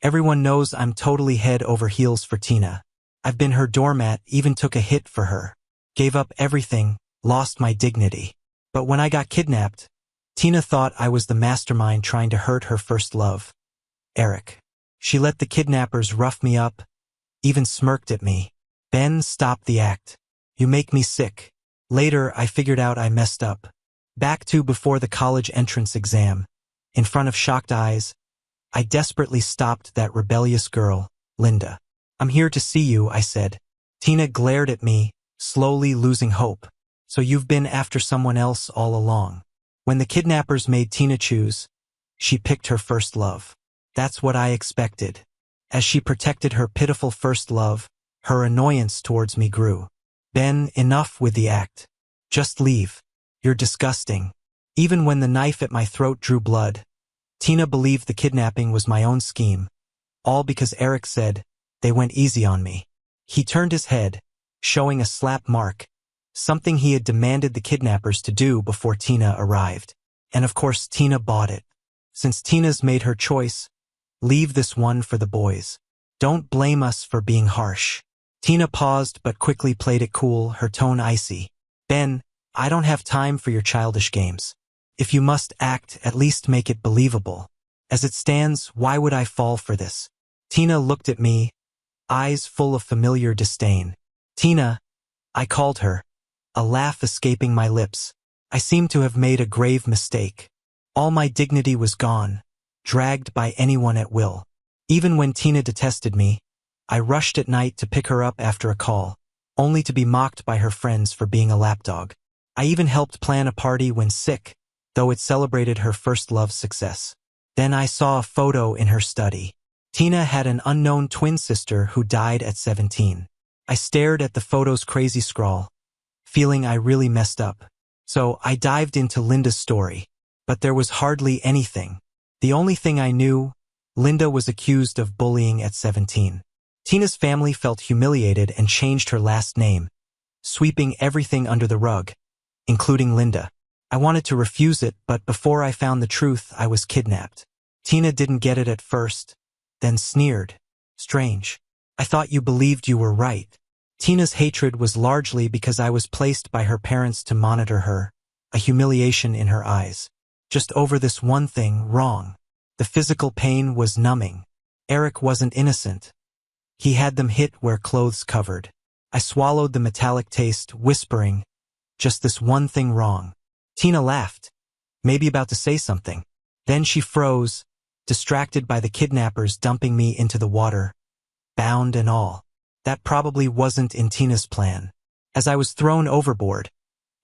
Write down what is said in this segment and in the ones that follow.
Everyone knows I'm totally head over heels for Tina. I've been her doormat, even took a hit for her. Gave up everything, lost my dignity. But when I got kidnapped, Tina thought I was the mastermind trying to hurt her first love, Eric. She let the kidnappers rough me up, even smirked at me. Ben, stop the act. You make me sick. Later, I figured out I messed up. Back to before the college entrance exam. In front of shocked eyes, I desperately stopped that rebellious girl, Linda. I'm here to see you, I said. Tina glared at me, slowly losing hope. So you've been after someone else all along. When the kidnappers made Tina choose, she picked her first love. That's what I expected. As she protected her pitiful first love, her annoyance towards me grew. Ben, enough with the act. Just leave. You're disgusting. Even when the knife at my throat drew blood, Tina believed the kidnapping was my own scheme, all because Eric said they went easy on me. He turned his head, showing a slap mark, something he had demanded the kidnappers to do before Tina arrived. And of course Tina bought it. Since Tina's made her choice, leave this one for the boys. Don't blame us for being harsh. Tina paused but quickly played it cool, her tone icy. Ben, I don't have time for your childish games. If you must act, at least make it believable. As it stands, why would I fall for this? Tina looked at me, eyes full of familiar disdain. Tina, I called her, a laugh escaping my lips. I seemed to have made a grave mistake. All my dignity was gone, dragged by anyone at will. Even when Tina detested me, I rushed at night to pick her up after a call, only to be mocked by her friends for being a lapdog. I even helped plan a party when sick, though it celebrated her first love's success. Then I saw a photo in her study. Tina had an unknown twin sister who died at 17. I stared at the photo's crazy scrawl, feeling I really messed up. So I dived into Linda's story. But there was hardly anything. The only thing I knew, Linda was accused of bullying at 17. Tina's family felt humiliated and changed her last name, sweeping everything under the rug, including Linda. I wanted to refuse it, but before I found the truth, I was kidnapped. Tina didn't get it at first, then sneered. Strange. I thought you believed you were right. Tina's hatred was largely because I was placed by her parents to monitor her, a humiliation in her eyes. Just over this one thing wrong. The physical pain was numbing. Eric wasn't innocent. He had them hit where clothes covered. I swallowed the metallic taste, whispering, just this one thing wrong. Tina laughed, maybe about to say something. Then she froze, distracted by the kidnappers dumping me into the water, bound and all. That probably wasn't in Tina's plan. As I was thrown overboard,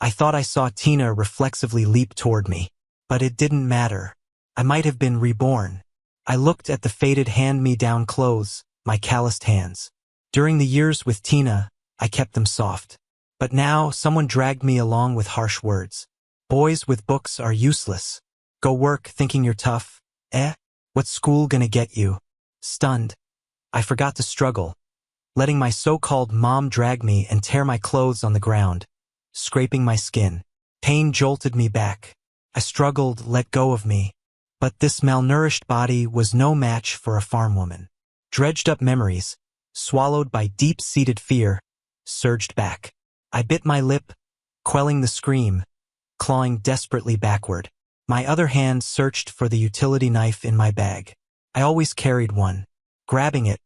I thought I saw Tina reflexively leap toward me. But it didn't matter. I might have been reborn. I looked at the faded hand-me-down clothes, my calloused hands. During the years with Tina, I kept them soft. But now, someone dragged me along with harsh words. Boys with books are useless. Go work thinking you're tough. What's school gonna get you? Stunned, I forgot to struggle, letting my so-called mom drag me and tear my clothes on the ground, scraping my skin. Pain jolted me back. I struggled, let go of me. But this malnourished body was no match for a farm woman. Dredged up memories, swallowed by deep-seated fear, surged back. I bit my lip, quelling the scream, clawing desperately backward. My other hand searched for the utility knife in my bag. I always carried one. Grabbing it,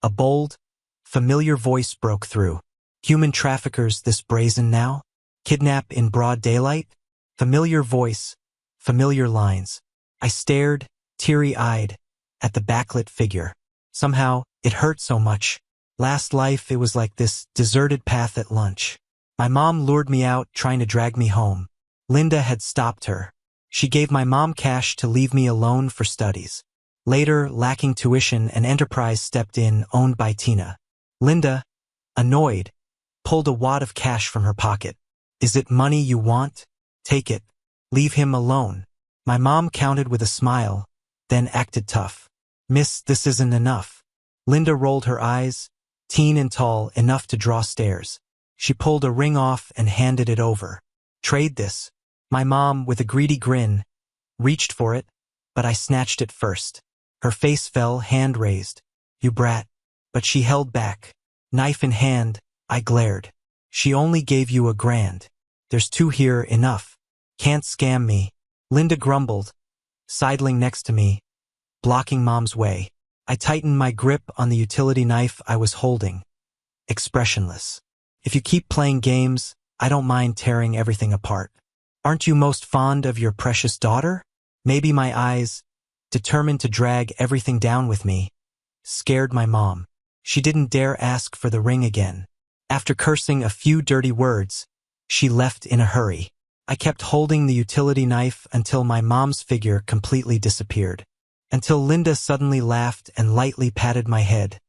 a bold, familiar voice broke through. Human traffickers this brazen now? Kidnap in broad daylight? Familiar voice, familiar lines. I stared, teary-eyed, at the backlit figure. Somehow, it hurt so much. Last life, it was like this deserted path at lunch. My mom lured me out, trying to drag me home. Linda had stopped her. She gave my mom cash to leave me alone for studies. Later, lacking tuition, an enterprise stepped in, owned by Tina. Linda, annoyed, pulled a wad of cash from her pocket. Is it money you want? Take it. Leave him alone. My mom counted with a smile, then acted tough. Miss, this isn't enough. Linda rolled her eyes, teen and tall, enough to draw stares. She pulled a ring off and handed it over. Trade this. My mom, with a greedy grin, reached for it, but I snatched it first. Her face fell, hand raised. You brat. But she held back. Knife in hand, I glared. She only gave you $1,000. There's 2 here, enough. Can't scam me. Linda grumbled, sidling next to me, blocking Mom's way. I tightened my grip on the utility knife I was holding, expressionless. If you keep playing games, I don't mind tearing everything apart. Aren't you most fond of your precious daughter? Maybe my eyes, determined to drag everything down with me, scared my mom. She didn't dare ask for the ring again. After cursing a few dirty words, she left in a hurry. I kept holding the utility knife until my mom's figure completely disappeared. Until Linda suddenly laughed and lightly patted my head,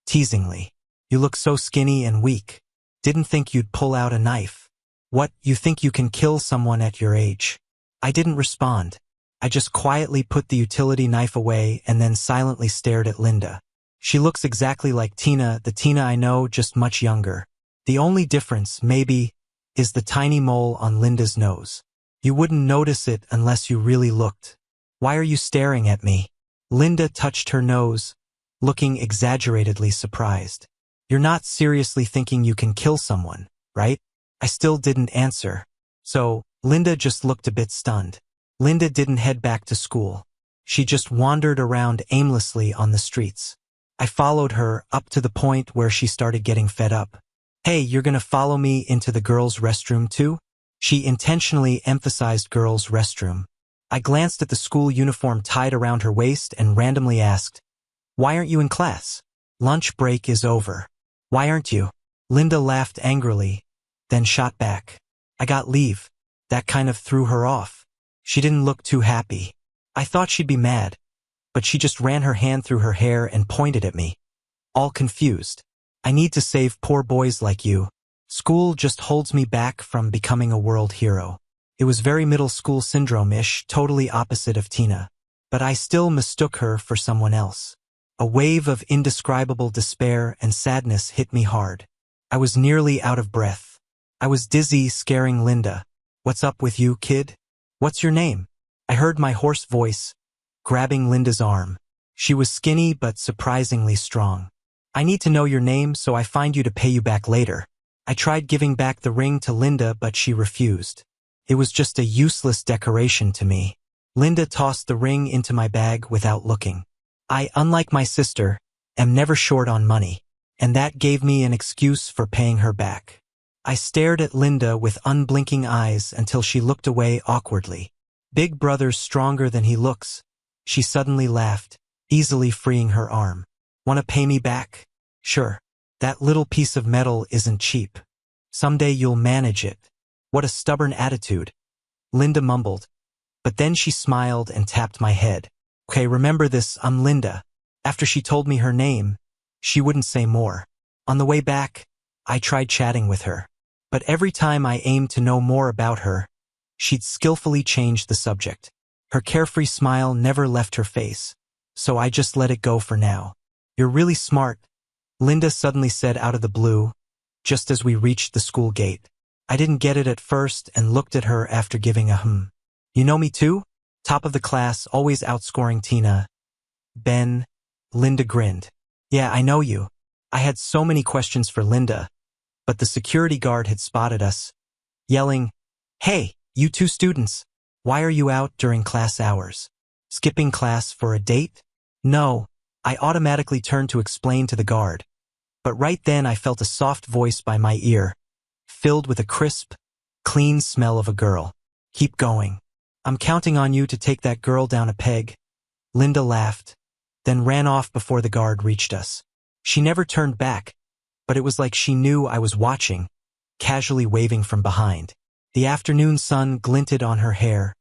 teasingly. You look so skinny and weak. Didn't think you'd pull out a knife. What, you think you can kill someone at your age? I didn't respond. I just quietly put the utility knife away and then silently stared at Linda. She looks exactly like Tina, the Tina I know, just much younger. The only difference, maybe, is the tiny mole on Linda's nose. You wouldn't notice it unless you really looked. Why are you staring at me? Linda touched her nose, looking exaggeratedly surprised. You're not seriously thinking you can kill someone, right? I still didn't answer. So, Linda just looked a bit stunned. Linda didn't head back to school. She just wandered around aimlessly on the streets. I followed her up to the point where she started getting fed up. Hey, you're gonna follow me into the girls' restroom too? She intentionally emphasized girls' restroom. I glanced at the school uniform tied around her waist and randomly asked, why aren't you in class? Lunch break is over. Why aren't you? Linda laughed angrily, then shot back. I got leave. That kind of threw her off. She didn't look too happy. I thought she'd be mad, but she just ran her hand through her hair and pointed at me, all confused. I need to save poor boys like you. School just holds me back from becoming a world hero. It was very middle school syndrome-ish, totally opposite of Tina. But I still mistook her for someone else. A wave of indescribable despair and sadness hit me hard. I was nearly out of breath. I was dizzy, scaring Linda. What's up with you, kid? What's your name? I heard my hoarse voice, grabbing Linda's arm. She was skinny but surprisingly strong. I need to know your name so I find you to pay you back later. I tried giving back the ring to Linda, but she refused. It was just a useless decoration to me. Linda tossed the ring into my bag without looking. I, unlike my sister, am never short on money, and that gave me an excuse for paying her back. I stared at Linda with unblinking eyes until she looked away awkwardly. Big brother's stronger than he looks. She suddenly laughed, easily freeing her arm. Want to pay me back? Sure. That little piece of metal isn't cheap. Someday you'll manage it. What a stubborn attitude. Linda mumbled, but then she smiled and tapped my head. Okay, remember this, I'm Linda. After she told me her name, she wouldn't say more. On the way back, I tried chatting with her. But every time I aimed to know more about her, she'd skillfully change the subject. Her carefree smile never left her face, so I just let it go for now. You're really smart, Linda suddenly said out of the blue, just as we reached the school gate. I didn't get it at first and looked at her after giving a You know me too? Top of the class, always outscoring Tina. Ben. Linda grinned. Yeah, I know you. I had so many questions for Linda, but the security guard had spotted us, yelling, Hey, you 2 students, why are you out during class hours? Skipping class for a date? No, I automatically turned to explain to the guard. But right then I felt a soft voice by my ear, filled with a crisp, clean smell of a girl. Keep going. I'm counting on you to take that girl down a peg. Linda laughed, then ran off before the guard reached us. She never turned back, but it was like she knew I was watching, casually waving from behind. The afternoon sun glinted on her hair,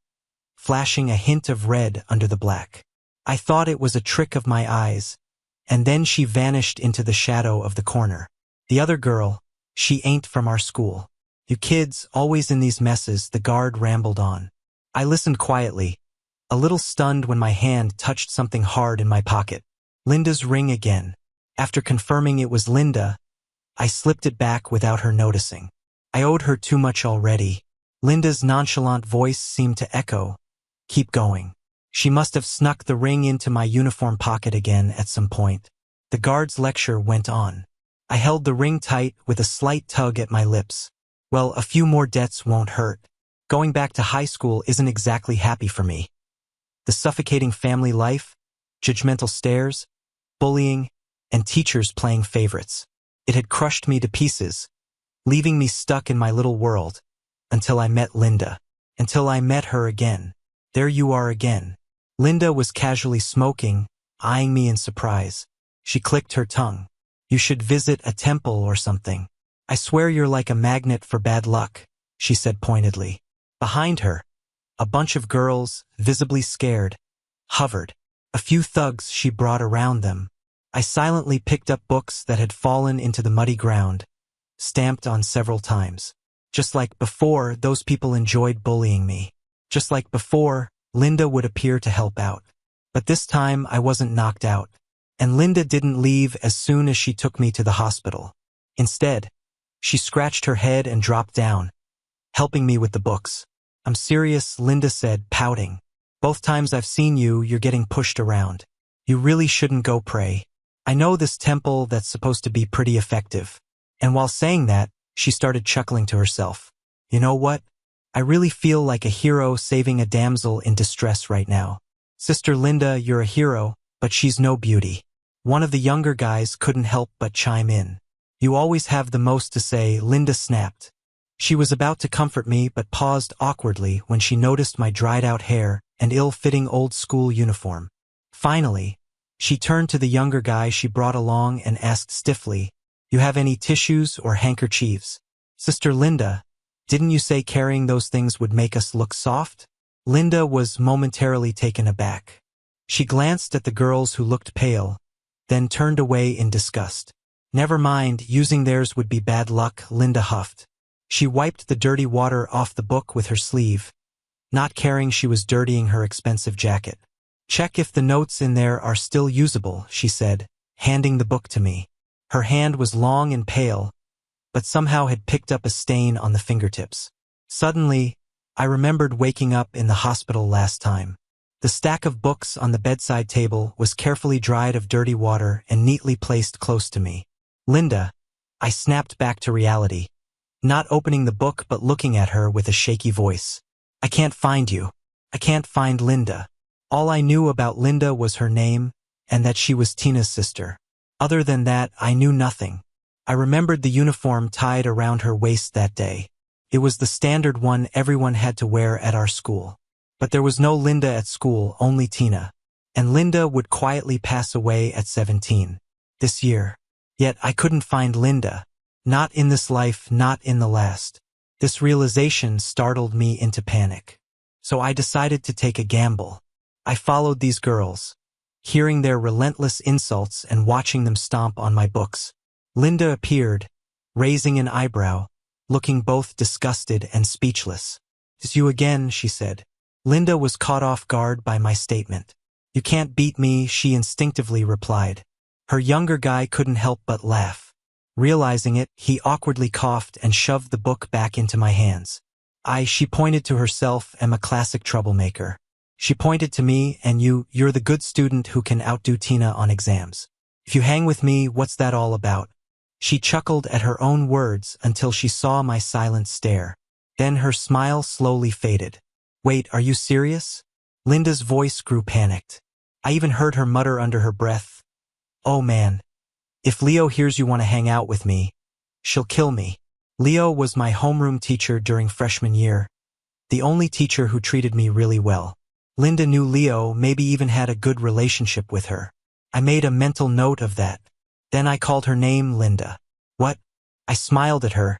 flashing a hint of red under the black. I thought it was a trick of my eyes, and then she vanished into the shadow of the corner. The other girl, she ain't from our school. You kids, always in these messes, the guard rambled on. I listened quietly, a little stunned when my hand touched something hard in my pocket. Linda's ring again. After confirming it was Linda, I slipped it back without her noticing. I owed her too much already. Linda's nonchalant voice seemed to echo, Keep going. She must have snuck the ring into my uniform pocket again at some point. The guard's lecture went on. I held the ring tight with a slight tug at my lips. Well, a few more debts won't hurt. Going back to high school isn't exactly happy for me. The suffocating family life, judgmental stares, bullying, and teachers playing favorites. It had crushed me to pieces, leaving me stuck in my little world, until I met Linda. Until I met her again. There you are again. Linda was casually smoking, eyeing me in surprise. She clicked her tongue. You should visit a temple or something. I swear you're like a magnet for bad luck, she said pointedly. Behind her, a bunch of girls, visibly scared, hovered. A few thugs she brought around them. I silently picked up books that had fallen into the muddy ground, stamped on several times. Just like before, those people enjoyed bullying me. Just like before, Linda would appear to help out. But this time I wasn't knocked out. And Linda didn't leave as soon as she took me to the hospital. Instead, she scratched her head and dropped down, helping me with the books. I'm serious, Linda said, pouting. Both times I've seen you, you're getting pushed around. You really shouldn't go pray. I know this temple that's supposed to be pretty effective. And while saying that, she started chuckling to herself. You know what? I really feel like a hero saving a damsel in distress right now. Sister Linda, you're a hero, but she's no beauty. One of the younger guys couldn't help but chime in. You always have the most to say, Linda snapped. She was about to comfort me but paused awkwardly when she noticed my dried-out hair and ill-fitting old-school uniform. Finally, she turned to the younger guy she brought along and asked stiffly, You have any tissues or handkerchiefs? Sister Linda, didn't you say carrying those things would make us look soft? Linda was momentarily taken aback. She glanced at the girls who looked pale, then turned away in disgust. Never mind, using theirs would be bad luck, Linda huffed. She wiped the dirty water off the book with her sleeve, not caring she was dirtying her expensive jacket. Check if the notes in there are still usable, she said, handing the book to me. Her hand was long and pale, but somehow had picked up a stain on the fingertips. Suddenly, I remembered waking up in the hospital last time. The stack of books on the bedside table was carefully dried of dirty water and neatly placed close to me. Linda, I snapped back to reality, not opening the book but looking at her with a shaky voice. I can't find you. I can't find Linda. All I knew about Linda was her name and that she was Tina's sister. Other than that, I knew nothing. I remembered the uniform tied around her waist that day. It was the standard one everyone had to wear at our school. But there was no Linda at school, only Tina. And Linda would quietly pass away at 17. This year. Yet I couldn't find Linda. Not in this life, not in the last. This realization startled me into panic. So I decided to take a gamble. I followed these girls, hearing their relentless insults and watching them stomp on my books. Linda appeared, raising an eyebrow, looking both disgusted and speechless. It's you again, she said. Linda was caught off guard by my statement. You can't beat me, she instinctively replied. Her younger guy couldn't help but laugh. Realizing it, he awkwardly coughed and shoved the book back into my hands. She pointed to herself, am a classic troublemaker. She pointed to me, and you're the good student who can outdo Tina on exams. If you hang with me, what's that all about? She chuckled at her own words until she saw my silent stare. Then her smile slowly faded. Wait, are you serious? Linda's voice grew panicked. I even heard her mutter under her breath. Oh man. If Leo hears you want to hang out with me, she'll kill me. Leo was my homeroom teacher during freshman year, the only teacher who treated me really well. Linda knew Leo, maybe even had a good relationship with her. I made a mental note of that. Then I called her name Linda. What? I smiled at her,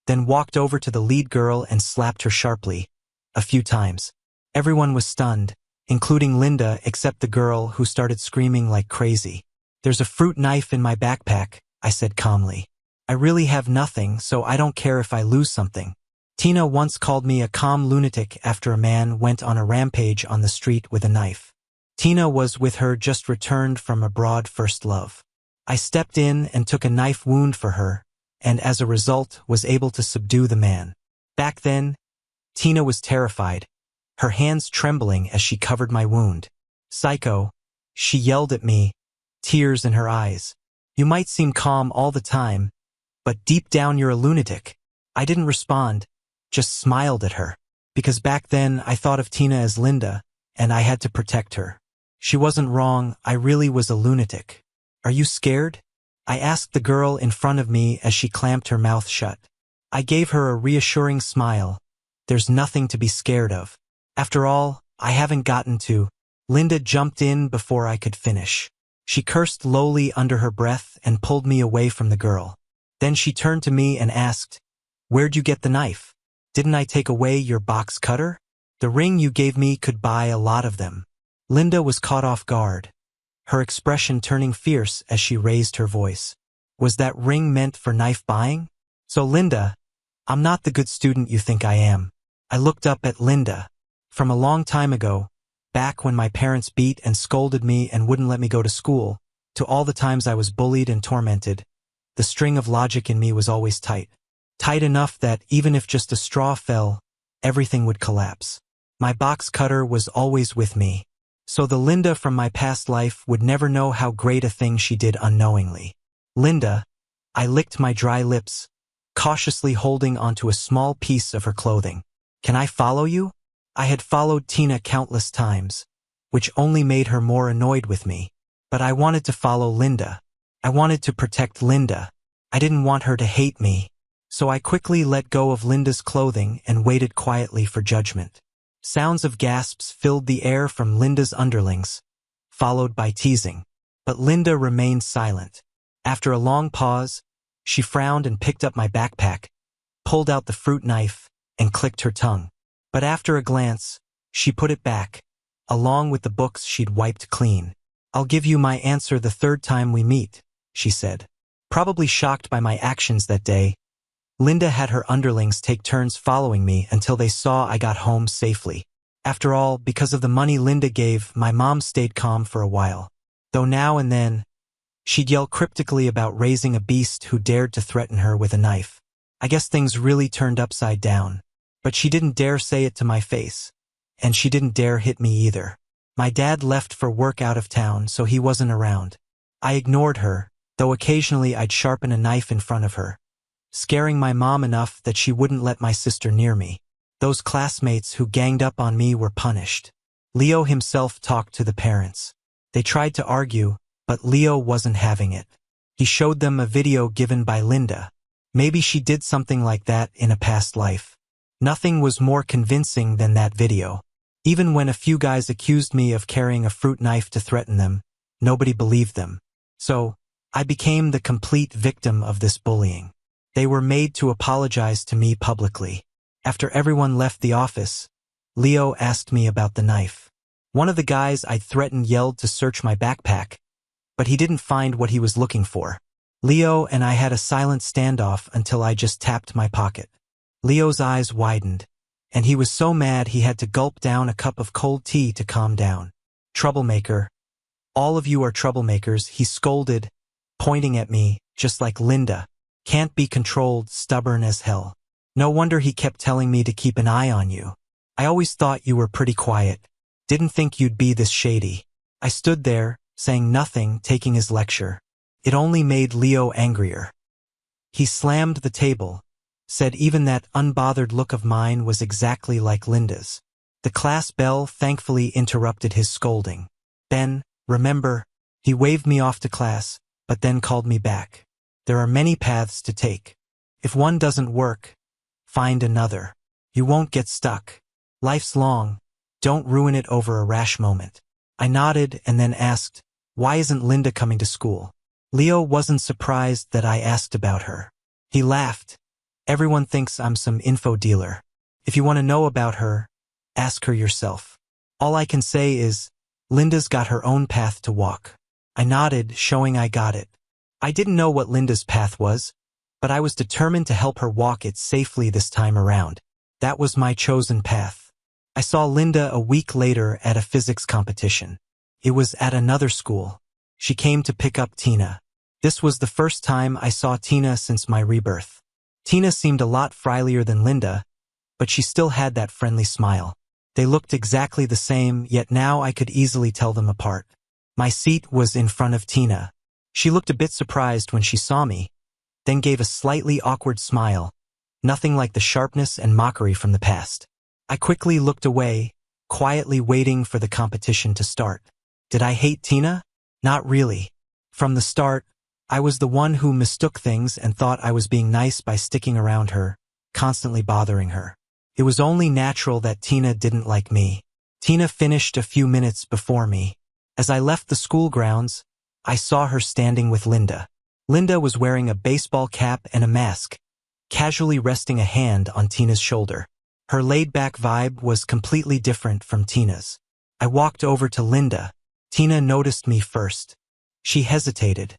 then walked over to the lead girl and slapped her sharply, a few times. Everyone was stunned, including Linda except the girl who started screaming like crazy. There's a fruit knife in my backpack, I said calmly. I really have nothing, so I don't care if I lose something. Tina once called me a calm lunatic after a man went on a rampage on the street with a knife. Tina was with her just returned from abroad first love. I stepped in and took a knife wound for her, and as a result was able to subdue the man. Back then, Tina was terrified, her hands trembling as she covered my wound. "Psycho," she yelled at me, tears in her eyes. "You might seem calm all the time, but deep down you're a lunatic." I didn't respond, just smiled at her. Because back then I thought of Tina as Linda, and I had to protect her. She wasn't wrong, I really was a lunatic. "Are you scared?" I asked the girl in front of me as she clamped her mouth shut. I gave her a reassuring smile. "There's nothing to be scared of. After all, I haven't gotten to." Linda jumped in before I could finish. She cursed lowly under her breath and pulled me away from the girl. Then she turned to me and asked, "Where'd you get the knife? Didn't I take away your box cutter? The ring you gave me could buy a lot of them." Linda was caught off guard, her expression turning fierce as she raised her voice. "Was that ring meant for knife buying? So Linda, I'm not the good student you think I am." I looked up at Linda. From a long time ago, back when my parents beat and scolded me and wouldn't let me go to school, to all the times I was bullied and tormented, the string of logic in me was always tight. Tight enough that even if just a straw fell, everything would collapse. My box cutter was always with me. So the Linda from my past life would never know how great a thing she did unknowingly. "Linda," I licked my dry lips, cautiously holding onto a small piece of her clothing. "Can I follow you?" I had followed Tina countless times, which only made her more annoyed with me. But I wanted to follow Linda. I wanted to protect Linda. I didn't want her to hate me. So I quickly let go of Linda's clothing and waited quietly for judgment. Sounds of gasps filled the air from Linda's underlings, followed by teasing. But Linda remained silent. After a long pause, she frowned and picked up my backpack, pulled out the fruit knife, and clicked her tongue. But after a glance, she put it back, along with the books she'd wiped clean. "I'll give you my answer the third time we meet," she said. Probably shocked by my actions that day, Linda had her underlings take turns following me until they saw I got home safely. After all, because of the money Linda gave, my mom stayed calm for a while. Though now and then, she'd yell cryptically about raising a beast who dared to threaten her with a knife. I guess things really turned upside down. But she didn't dare say it to my face, and she didn't dare hit me either. My dad left for work out of town, so he wasn't around. I ignored her, though occasionally I'd sharpen a knife in front of her, scaring my mom enough that she wouldn't let my sister near me. Those classmates who ganged up on me were punished. Leo himself talked to the parents. They tried to argue, but Leo wasn't having it. He showed them a video given by Linda. Maybe she did something like that in a past life. Nothing was more convincing than that video. Even when a few guys accused me of carrying a fruit knife to threaten them, nobody believed them. So, I became the complete victim of this bullying. They were made to apologize to me publicly. After everyone left the office, Leo asked me about the knife. One of the guys I'd threatened yelled to search my backpack, but he didn't find what he was looking for. Leo and I had a silent standoff until I just tapped my pocket. Leo's eyes widened, and he was so mad he had to gulp down a cup of cold tea to calm down. "Troublemaker. All of you are troublemakers," he scolded, pointing at me, just like Linda. "Can't be controlled, stubborn as hell. No wonder he kept telling me to keep an eye on you. I always thought you were pretty quiet. Didn't think you'd be this shady." I stood there, saying nothing, taking his lecture. It only made Leo angrier. He slammed the table, said even that unbothered look of mine was exactly like Linda's. The class bell thankfully interrupted his scolding. "Ben, remember," he waved me off to class, but then called me back. "There are many paths to take. If one doesn't work, find another. You won't get stuck. Life's long. Don't ruin it over a rash moment." I nodded and then asked, "Why isn't Linda coming to school?" Leo wasn't surprised that I asked about her. He laughed. "Everyone thinks I'm some info dealer. If you want to know about her, ask her yourself. All I can say is, Linda's got her own path to walk." I nodded, showing I got it. I didn't know what Linda's path was, but I was determined to help her walk it safely this time around. That was my chosen path. I saw Linda a week later at a physics competition. It was at another school. She came to pick up Tina. This was the first time I saw Tina since my rebirth. Tina seemed a lot friendlier than Linda, but she still had that friendly smile. They looked exactly the same, yet now I could easily tell them apart. My seat was in front of Tina. She looked a bit surprised when she saw me, then gave a slightly awkward smile, nothing like the sharpness and mockery from the past. I quickly looked away, quietly waiting for the competition to start. Did I hate Tina? Not really. From the start, I was the one who mistook things and thought I was being nice by sticking around her, constantly bothering her. It was only natural that Tina didn't like me. Tina finished a few minutes before me. As I left the school grounds, I saw her standing with Linda. Linda was wearing a baseball cap and a mask, casually resting a hand on Tina's shoulder. Her laid-back vibe was completely different from Tina's. I walked over to Linda. Tina noticed me first. She hesitated,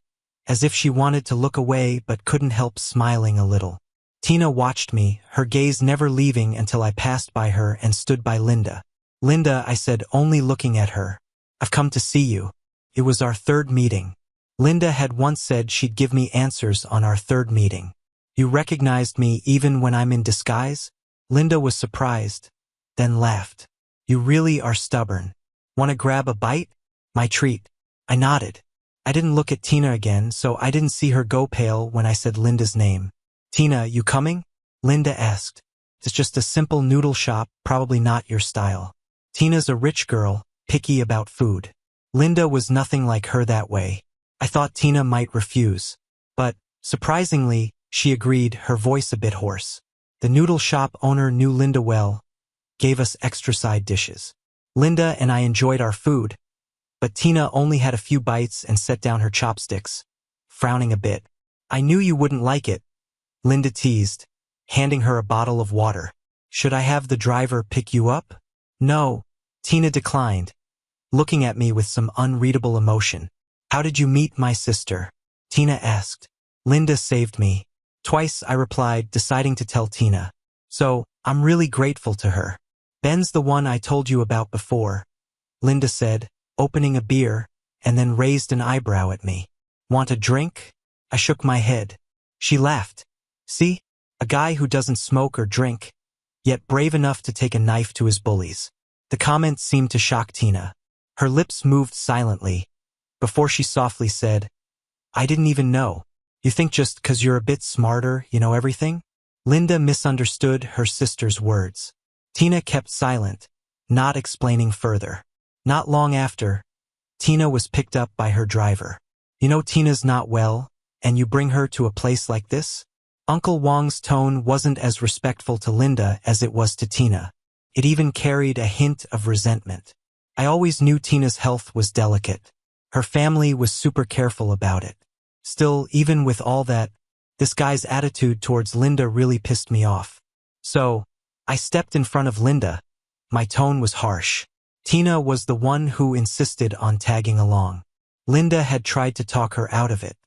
as if she wanted to look away but couldn't help smiling a little. Tina watched me, her gaze never leaving until I passed by her and stood by Linda. "Linda," I said, only looking at her. "I've come to see you." It was our third meeting. Linda had once said she'd give me answers on our third meeting. "You recognized me even when I'm in disguise?" Linda was surprised, then laughed. "You really are stubborn. Want to grab a bite?" "My treat." I nodded. I didn't look at Tina again, so I didn't see her go pale when I said Linda's name. "Tina, you coming?" Linda asked. "It's just a simple noodle shop, probably not your style." Tina's a rich girl, picky about food. Linda was nothing like her that way. I thought Tina might refuse. But, surprisingly, she agreed, her voice a bit hoarse. The noodle shop owner knew Linda well, gave us extra side dishes. Linda and I enjoyed our food, but Tina only had a few bites and set down her chopsticks, frowning a bit. "I knew you wouldn't like it," Linda teased, handing her a bottle of water. "Should I have the driver pick you up?" "No," Tina declined, looking at me with some unreadable emotion. "How did you meet my sister?" Tina asked. "Linda saved me." Twice I replied, deciding to tell Tina. "So, I'm really grateful to her." "Ben's the one I told you about before," Linda said, opening a beer, and then raised an eyebrow at me. "Want a drink?" I shook my head. She laughed. "See? A guy who doesn't smoke or drink, yet brave enough to take a knife to his bullies." The comment seemed to shock Tina. Her lips moved silently, before she softly said, "I didn't even know. You think just 'cause you're a bit smarter, you know everything?" Linda misunderstood her sister's words. Tina kept silent, not explaining further. Not long after, Tina was picked up by her driver. "You know Tina's not well, and you bring her to a place like this?" Uncle Wong's tone wasn't as respectful to Linda as it was to Tina. It even carried a hint of resentment. I always knew Tina's health was delicate. Her family was super careful about it. Still, even with all that, this guy's attitude towards Linda really pissed me off. So, I stepped in front of Linda. My tone was harsh. Tina was the one who insisted on tagging along. Linda had tried to talk her out of it.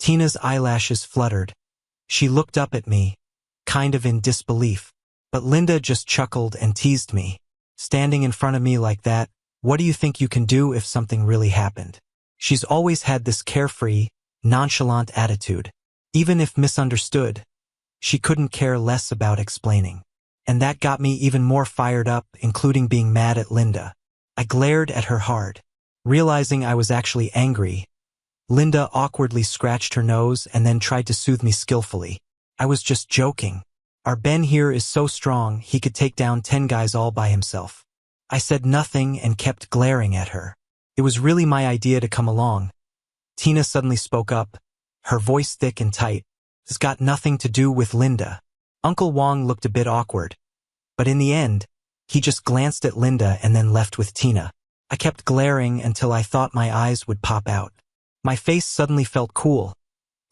Tina's eyelashes fluttered. She looked up at me, kind of in disbelief. But Linda just chuckled and teased me. "Standing in front of me like that, what do you think you can do if something really happened?" She's always had this carefree, nonchalant attitude. Even if misunderstood, she couldn't care less about explaining. And that got me even more fired up, including being mad at Linda. I glared at her hard. Realizing I was actually angry, Linda awkwardly scratched her nose and then tried to soothe me skillfully. "I was just joking. Our Ben here is so strong he could take down 10 guys all by himself." I said nothing and kept glaring at her. "It was really my idea to come along." Tina suddenly spoke up, her voice thick and tight. "It's got nothing to do with Linda." Uncle Wong looked a bit awkward, but in the end, he just glanced at Linda and then left with Tina. I kept glaring until I thought my eyes would pop out. My face suddenly felt cool.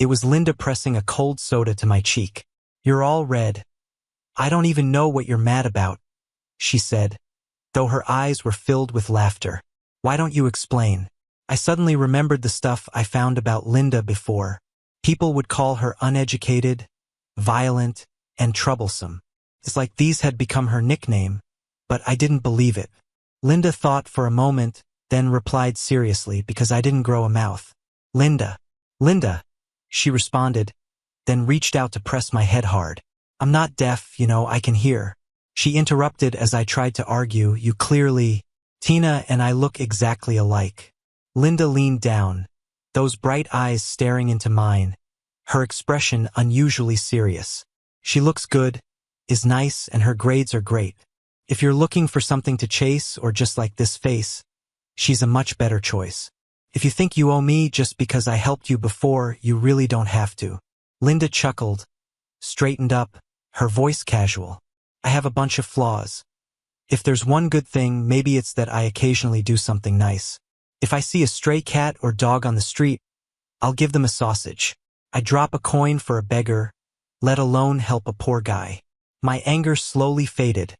It was Linda pressing a cold soda to my cheek. "You're all red." "I don't even know what you're mad about," she said, though her eyes were filled with laughter. "Why don't you explain?" I suddenly remembered the stuff I found about Linda before. People would call her uneducated, violent, and troublesome. It's like these had become her nickname, but I didn't believe it. Linda thought for a moment, then replied seriously because I didn't grow a mouth. "Linda. Linda," she responded, then reached out to press my head hard. "I'm not deaf, you know, I can hear." She interrupted as I tried to argue, "You clearly—" "Tina and I look exactly alike." Linda leaned down, those bright eyes staring into mine, her expression unusually serious. "She looks good, is nice, and her grades are great. If you're looking for something to chase or just like this face, she's a much better choice. If you think you owe me just because I helped you before, you really don't have to." Linda chuckled, straightened up, her voice casual. "I have a bunch of flaws. If there's one good thing, maybe it's that I occasionally do something nice. If I see a stray cat or dog on the street, I'll give them a sausage. I drop a coin for a beggar, let alone help a poor guy." My anger slowly faded.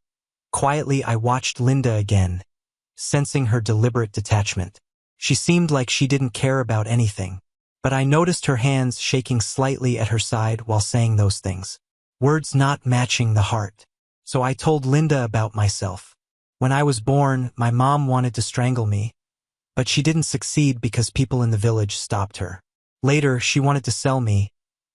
Quietly, I watched Linda again, sensing her deliberate detachment. She seemed like she didn't care about anything, but I noticed her hands shaking slightly at her side while saying those things. Words not matching the heart. So I told Linda about myself. When I was born, my mom wanted to strangle me, but she didn't succeed because people in the village stopped her. Later, she wanted to sell me,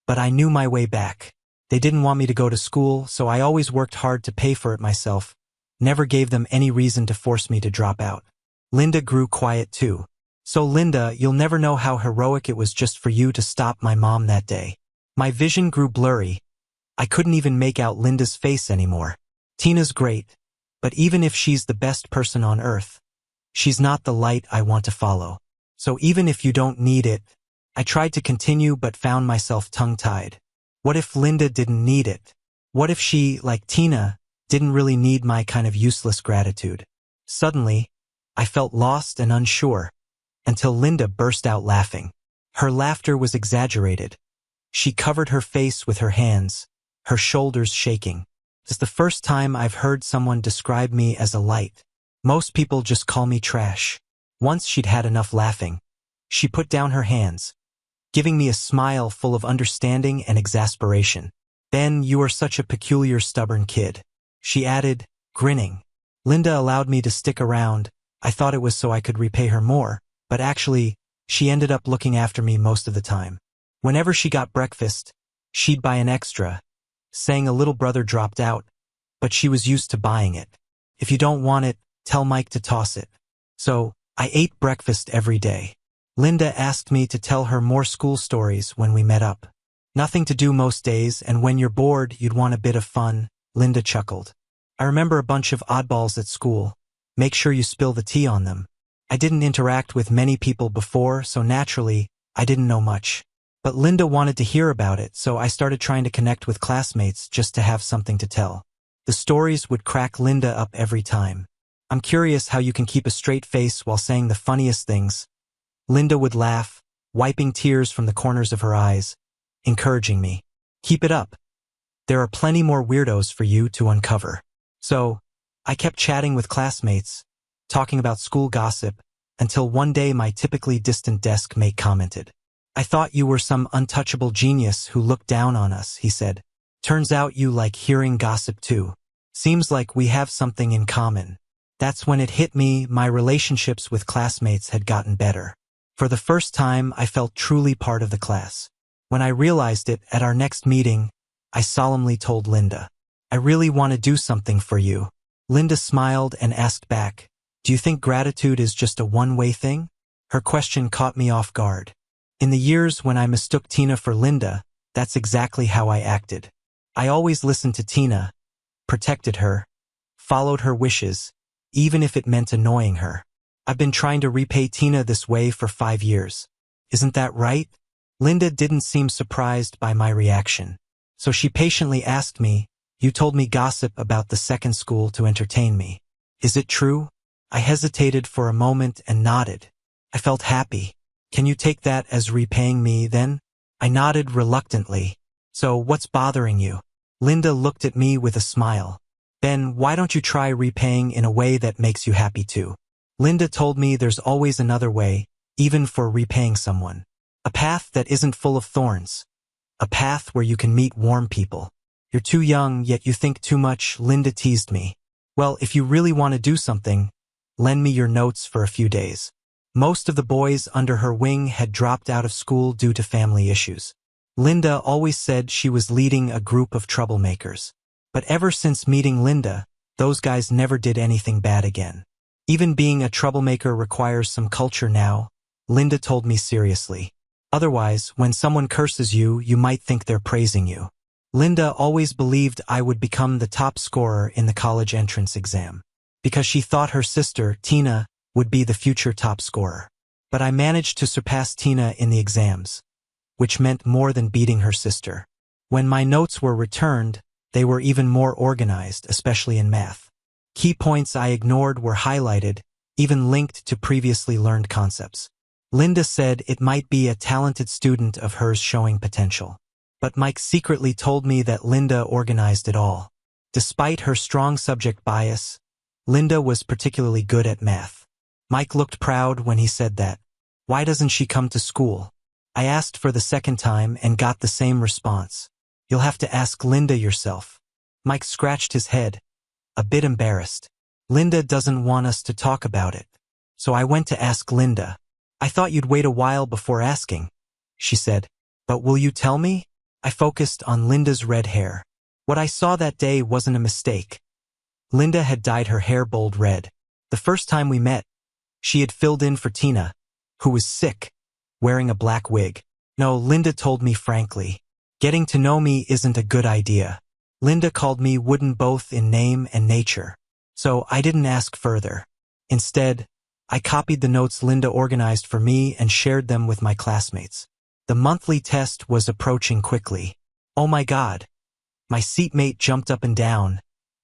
but I knew my way back. They didn't want me to go to school, so I always worked hard to pay for it myself, never gave them any reason to force me to drop out. Linda grew quiet too. "So Linda, you'll never know how heroic it was just for you to stop my mom that day." My vision grew blurry. I couldn't even make out Linda's face anymore. "Tina's great, but even if she's the best person on earth, she's not the light I want to follow. So even if you don't need it—" I tried to continue but found myself tongue-tied. What if Linda didn't need it? What if she, like Tina, didn't really need my kind of useless gratitude? Suddenly, I felt lost and unsure, until Linda burst out laughing. Her laughter was exaggerated. She covered her face with her hands, her shoulders shaking. "It's the first time I've heard someone describe me as a light. Most people just call me trash." Once she'd had enough laughing, she put down her hands, giving me a smile full of understanding and exasperation. "Ben, you are such a peculiar, stubborn kid," she added, grinning. Linda allowed me to stick around. I thought it was so I could repay her more, but actually, she ended up looking after me most of the time. Whenever she got breakfast, she'd buy an extra, saying a little brother dropped out, but she was used to buying it. "If you don't want it, tell Mike to toss it." So, I ate breakfast every day. Linda asked me to tell her more school stories when we met up. "Nothing to do most days, and when you're bored, you'd want a bit of fun," Linda chuckled. "I remember a bunch of oddballs at school. Make sure you spill the tea on them. I didn't interact with many people before, so naturally, I didn't know much. But Linda wanted to hear about it, so I started trying to connect with classmates just to have something to tell. The stories would crack Linda up every time. "I'm curious how you can keep a straight face while saying the funniest things." Linda would laugh, wiping tears from the corners of her eyes, encouraging me. "Keep it up. There are plenty more weirdos for you to uncover." So, I kept chatting with classmates, talking about school gossip, until one day my typically distant desk mate commented. "I thought you were some untouchable genius who looked down on us," he said. "Turns out you like hearing gossip too. Seems like we have something in common." That's when it hit me, my relationships with classmates had gotten better. For the first time, I felt truly part of the class. When I realized it, at our next meeting, I solemnly told Linda, "I really want to do something for you." Linda smiled and asked back, "Do you think gratitude is just a one-way thing?" Her question caught me off guard. In the years when I mistook Tina for Linda, that's exactly how I acted. I always listened to Tina, protected her, followed her wishes, even if it meant annoying her. I've been trying to repay Tina this way for 5 years. Isn't that right? Linda didn't seem surprised by my reaction. So she patiently asked me, "You told me gossip about the second school to entertain me. Is it true?" I hesitated for a moment and nodded. I felt happy. "Can you take that as repaying me, then?" I nodded reluctantly. "So what's bothering you?" Linda looked at me with a smile. "Ben, why don't you try repaying in a way that makes you happy too?" Linda told me there's always another way, even for repaying someone. A path that isn't full of thorns. A path where you can meet warm people. "You're too young, yet you think too much," Linda teased me. "Well, if you really want to do something, lend me your notes for a few days." Most of the boys under her wing had dropped out of school due to family issues. Linda always said she was leading a group of troublemakers. But ever since meeting Linda, Those guys never did anything bad again. Even being a troublemaker requires some culture now, Linda told me seriously. Otherwise, when someone curses you, you might think they're praising you. Linda always believed I would become the top scorer in the college entrance exam, because she thought her sister, Tina, would be the future top scorer. But I managed to surpass Tina in the exams, which meant more than beating her sister. When my notes were returned, they were even more organized, especially in math. Key points I ignored were highlighted, even linked to previously learned concepts. Linda said it might be a talented student of hers showing potential. But Mike secretly told me that Linda organized it all. Despite her strong subject bias, Linda was particularly good at math. Mike looked proud when he said that. Why doesn't she come to school? I asked for the second time and got the same response. You'll have to ask Linda yourself. Mike scratched his head, a bit embarrassed. Linda doesn't want us to talk about it. So I went to ask Linda. I thought you'd wait a while before asking, she said. But will you tell me? I focused on Linda's red hair. What I saw that day wasn't a mistake. Linda had dyed her hair bold red. The first time we met, she had filled in for Tina, who was sick, wearing a black wig. No, Linda told me frankly. Getting to know me isn't a good idea. Linda called me wooden both in name and nature. So I didn't ask further. Instead, I copied the notes Linda organized for me and shared them with my classmates. The monthly test was approaching quickly. Oh my God. My seatmate jumped up and down,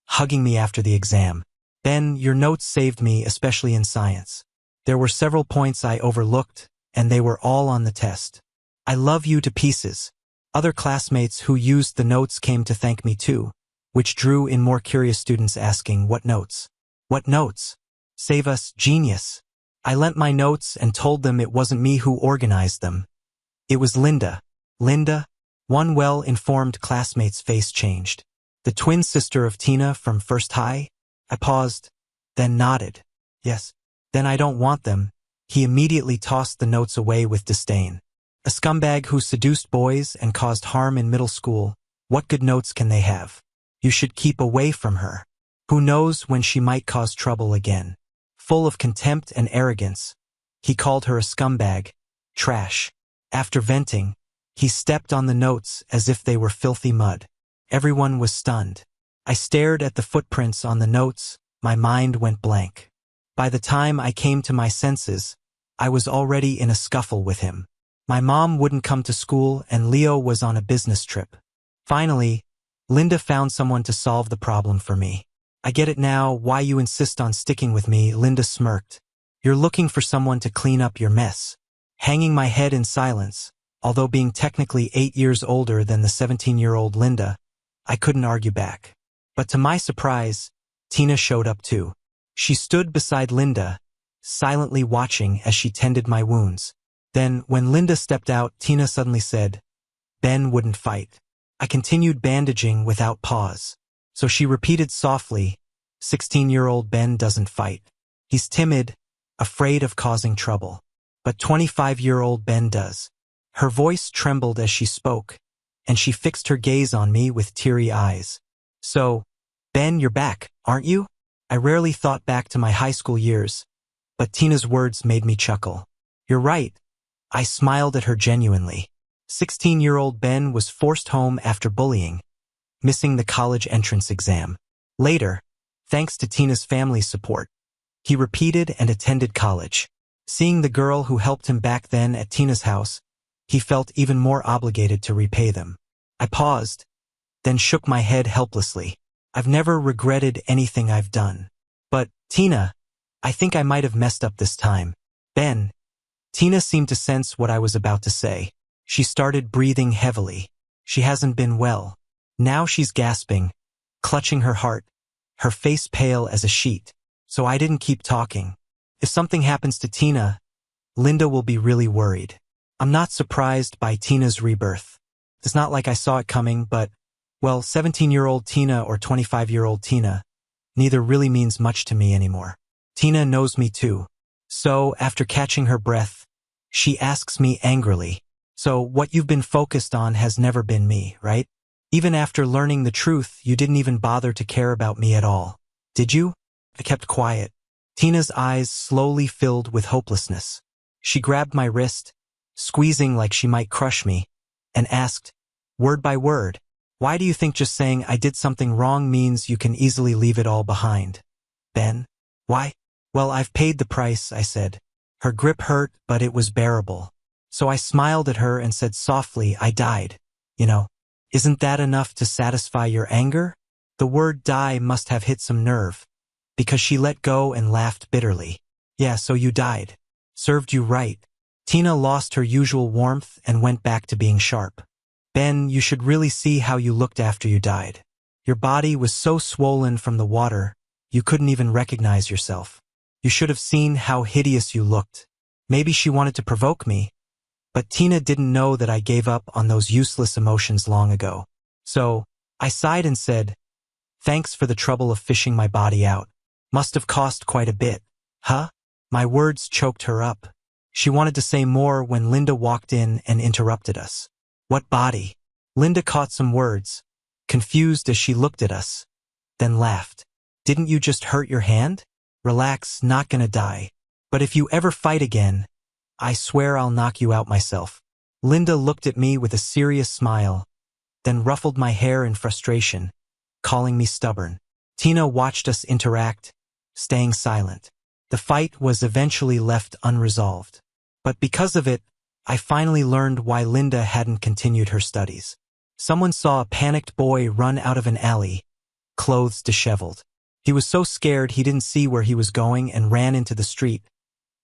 hugging me after the exam. Ben, your notes saved me, especially in science. There were several points I overlooked, and they were all on the test. I love you to pieces. Other classmates who used the notes came to thank me too, which drew in more curious students asking, what notes? What notes? Save us, genius. I lent my notes and told them it wasn't me who organized them. It was Linda. Linda? One well-informed classmate's face changed. The twin sister of Tina from first high? I paused, then nodded. Yes. Then I don't want them. He immediately tossed the notes away with disdain. A scumbag who seduced boys and caused harm in middle school. What good notes can they have? You should keep away from her. Who knows when she might cause trouble again. Full of contempt and arrogance, he called her a scumbag, trash. After venting, he stepped on the notes as if they were filthy mud. Everyone was stunned. I stared at the footprints on the notes, my mind went blank. By the time I came to my senses, I was already in a scuffle with him. My mom wouldn't come to school and Leo was on a business trip. Finally, Linda found someone to solve the problem for me. I get it now, why you insist on sticking with me, Linda smirked. You're looking for someone to clean up your mess. Hanging my head in silence, although being technically 8 years older than the 17-year-old Linda, I couldn't argue back. But to my surprise, Tina showed up too. She stood beside Linda, silently watching as she tended my wounds. Then, when Linda stepped out, Tina suddenly said, Ben wouldn't fight. I continued bandaging without pause. So she repeated softly, 16-year-old Ben doesn't fight. He's timid, afraid of causing trouble. But 25-year-old Ben does. Her voice trembled as she spoke, and she fixed her gaze on me with teary eyes. So, Ben, you're back, aren't you? I rarely thought back to my high school years, but Tina's words made me chuckle. You're right. I smiled at her genuinely. 16-year-old Ben was forced home after bullying, missing the college entrance exam. Later, thanks to Tina's family support, he repeated and attended college. Seeing the girl who helped him back then at Tina's house, he felt even more obligated to repay them. I paused, then shook my head helplessly. I've never regretted anything I've done. But, Tina, I think I might have messed up this time. Ben. Tina seemed to sense what I was about to say. She started breathing heavily. She hasn't been well. Now she's gasping, clutching her heart, her face pale as a sheet. So I didn't keep talking. If something happens to Tina, Linda will be really worried. I'm not surprised by Tina's rebirth. It's not like I saw it coming, but, well, 17-year-old Tina or 25-year-old Tina, neither really means much to me anymore. Tina knows me too. So, after catching her breath, she asks me angrily, so what you've been focused on has never been me, right? Even after learning the truth, you didn't even bother to care about me at all. Did you? I kept quiet. Tina's eyes slowly filled with hopelessness. She grabbed my wrist, squeezing like she might crush me, and asked, word by word, why do you think just saying I did something wrong means you can easily leave it all behind? Ben? Why? Well, I've paid the price, I said. Her grip hurt, but it was bearable. So I smiled at her and said softly, I died. You know, isn't that enough to satisfy your anger? The word die must have hit some nerve, because she let go and laughed bitterly. Yeah, so you died. Served you right. Tina lost her usual warmth and went back to being sharp. Ben, you should really see how you looked after you died. Your body was so swollen from the water, you couldn't even recognize yourself. You should have seen how hideous you looked. Maybe she wanted to provoke me, but Tina didn't know that I gave up on those useless emotions long ago. So, I sighed and said, thanks for the trouble of fishing my body out. Must have cost quite a bit. Huh? My words choked her up. She wanted to say more when Linda walked in and interrupted us. What body? Linda caught some words, confused as she looked at us, then laughed. Didn't you just hurt your hand? Relax, not gonna die. But if you ever fight again, I swear I'll knock you out myself. Linda looked at me with a serious smile, then ruffled my hair in frustration, calling me stubborn. Tina watched us interact, staying silent. The fight was eventually left unresolved. But because of it, I finally learned why Linda hadn't continued her studies. Someone saw a panicked boy run out of an alley, clothes disheveled. He was so scared he didn't see where he was going and ran into the street,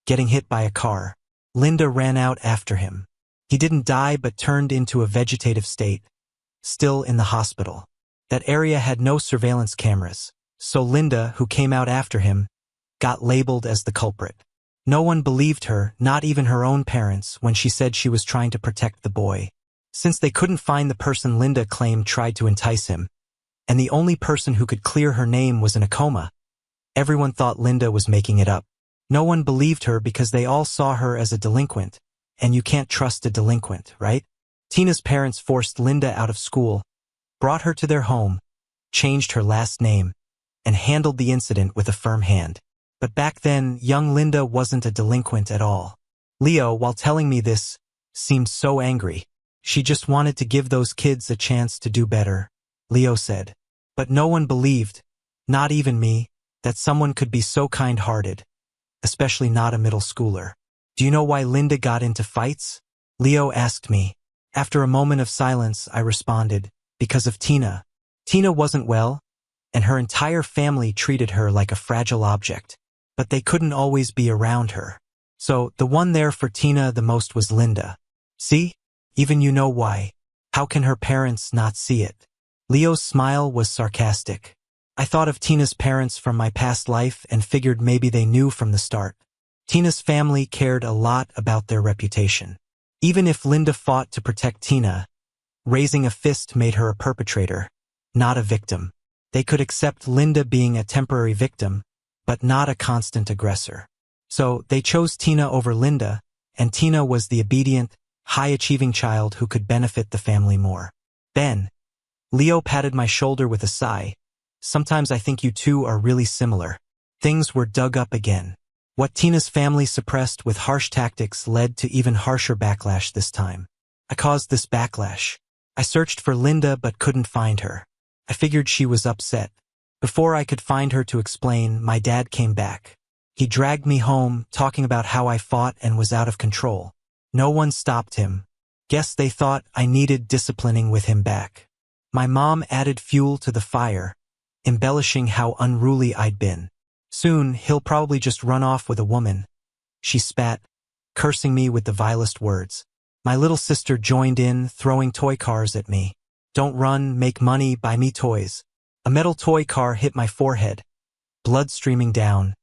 getting hit by a car. Linda ran out after him. He didn't die but turned into a vegetative state, still in the hospital. That area had no surveillance cameras, so Linda, who came out after him, got labeled as the culprit. No one believed her, not even her own parents, when she said she was trying to protect the boy. Since they couldn't find the person Linda claimed tried to entice him, and the only person who could clear her name was in a coma, everyone thought Linda was making it up. No one believed her because they all saw her as a delinquent, and you can't trust a delinquent, right? Tina's parents forced Linda out of school, brought her to their home, changed her last name, and handled the incident with a firm hand. But back then, young Linda wasn't a delinquent at all. Leo, while telling me this, seemed so angry. She just wanted to give those kids a chance to do better, Leo said. But no one believed, not even me, that someone could be so kind-hearted, especially not a middle schooler. Do you know why Linda got into fights? Leo asked me. After a moment of silence, I responded, because of Tina. Tina wasn't well, and her entire family treated her like a fragile object. But they couldn't always be around her. So, the one there for Tina the most was Linda. See? Even you know why. How can her parents not see it? Leo's smile was sarcastic. I thought of Tina's parents from my past life and figured maybe they knew from the start. Tina's family cared a lot about their reputation. Even if Linda fought to protect Tina, raising a fist made her a perpetrator, not a victim. They could accept Linda being a temporary victim, but not a constant aggressor. So they chose Tina over Linda, and Tina was the obedient, high-achieving child who could benefit the family more. Ben. Leo patted my shoulder with a sigh. Sometimes I think you two are really similar. Things were dug up again. What Tina's family suppressed with harsh tactics led to even harsher backlash this time. I caused this backlash. I searched for Linda but couldn't find her. I figured she was upset. Before I could find her to explain, my dad came back. He dragged me home, talking about how I fought and was out of control. No one stopped him. Guess they thought I needed disciplining with him back. My mom added fuel to the fire, embellishing how unruly I'd been. Soon, he'll probably just run off with a woman. She spat, cursing me with the vilest words. My little sister joined in, throwing toy cars at me. Don't run, make money, buy me toys. A metal toy car hit my forehead, blood streaming down,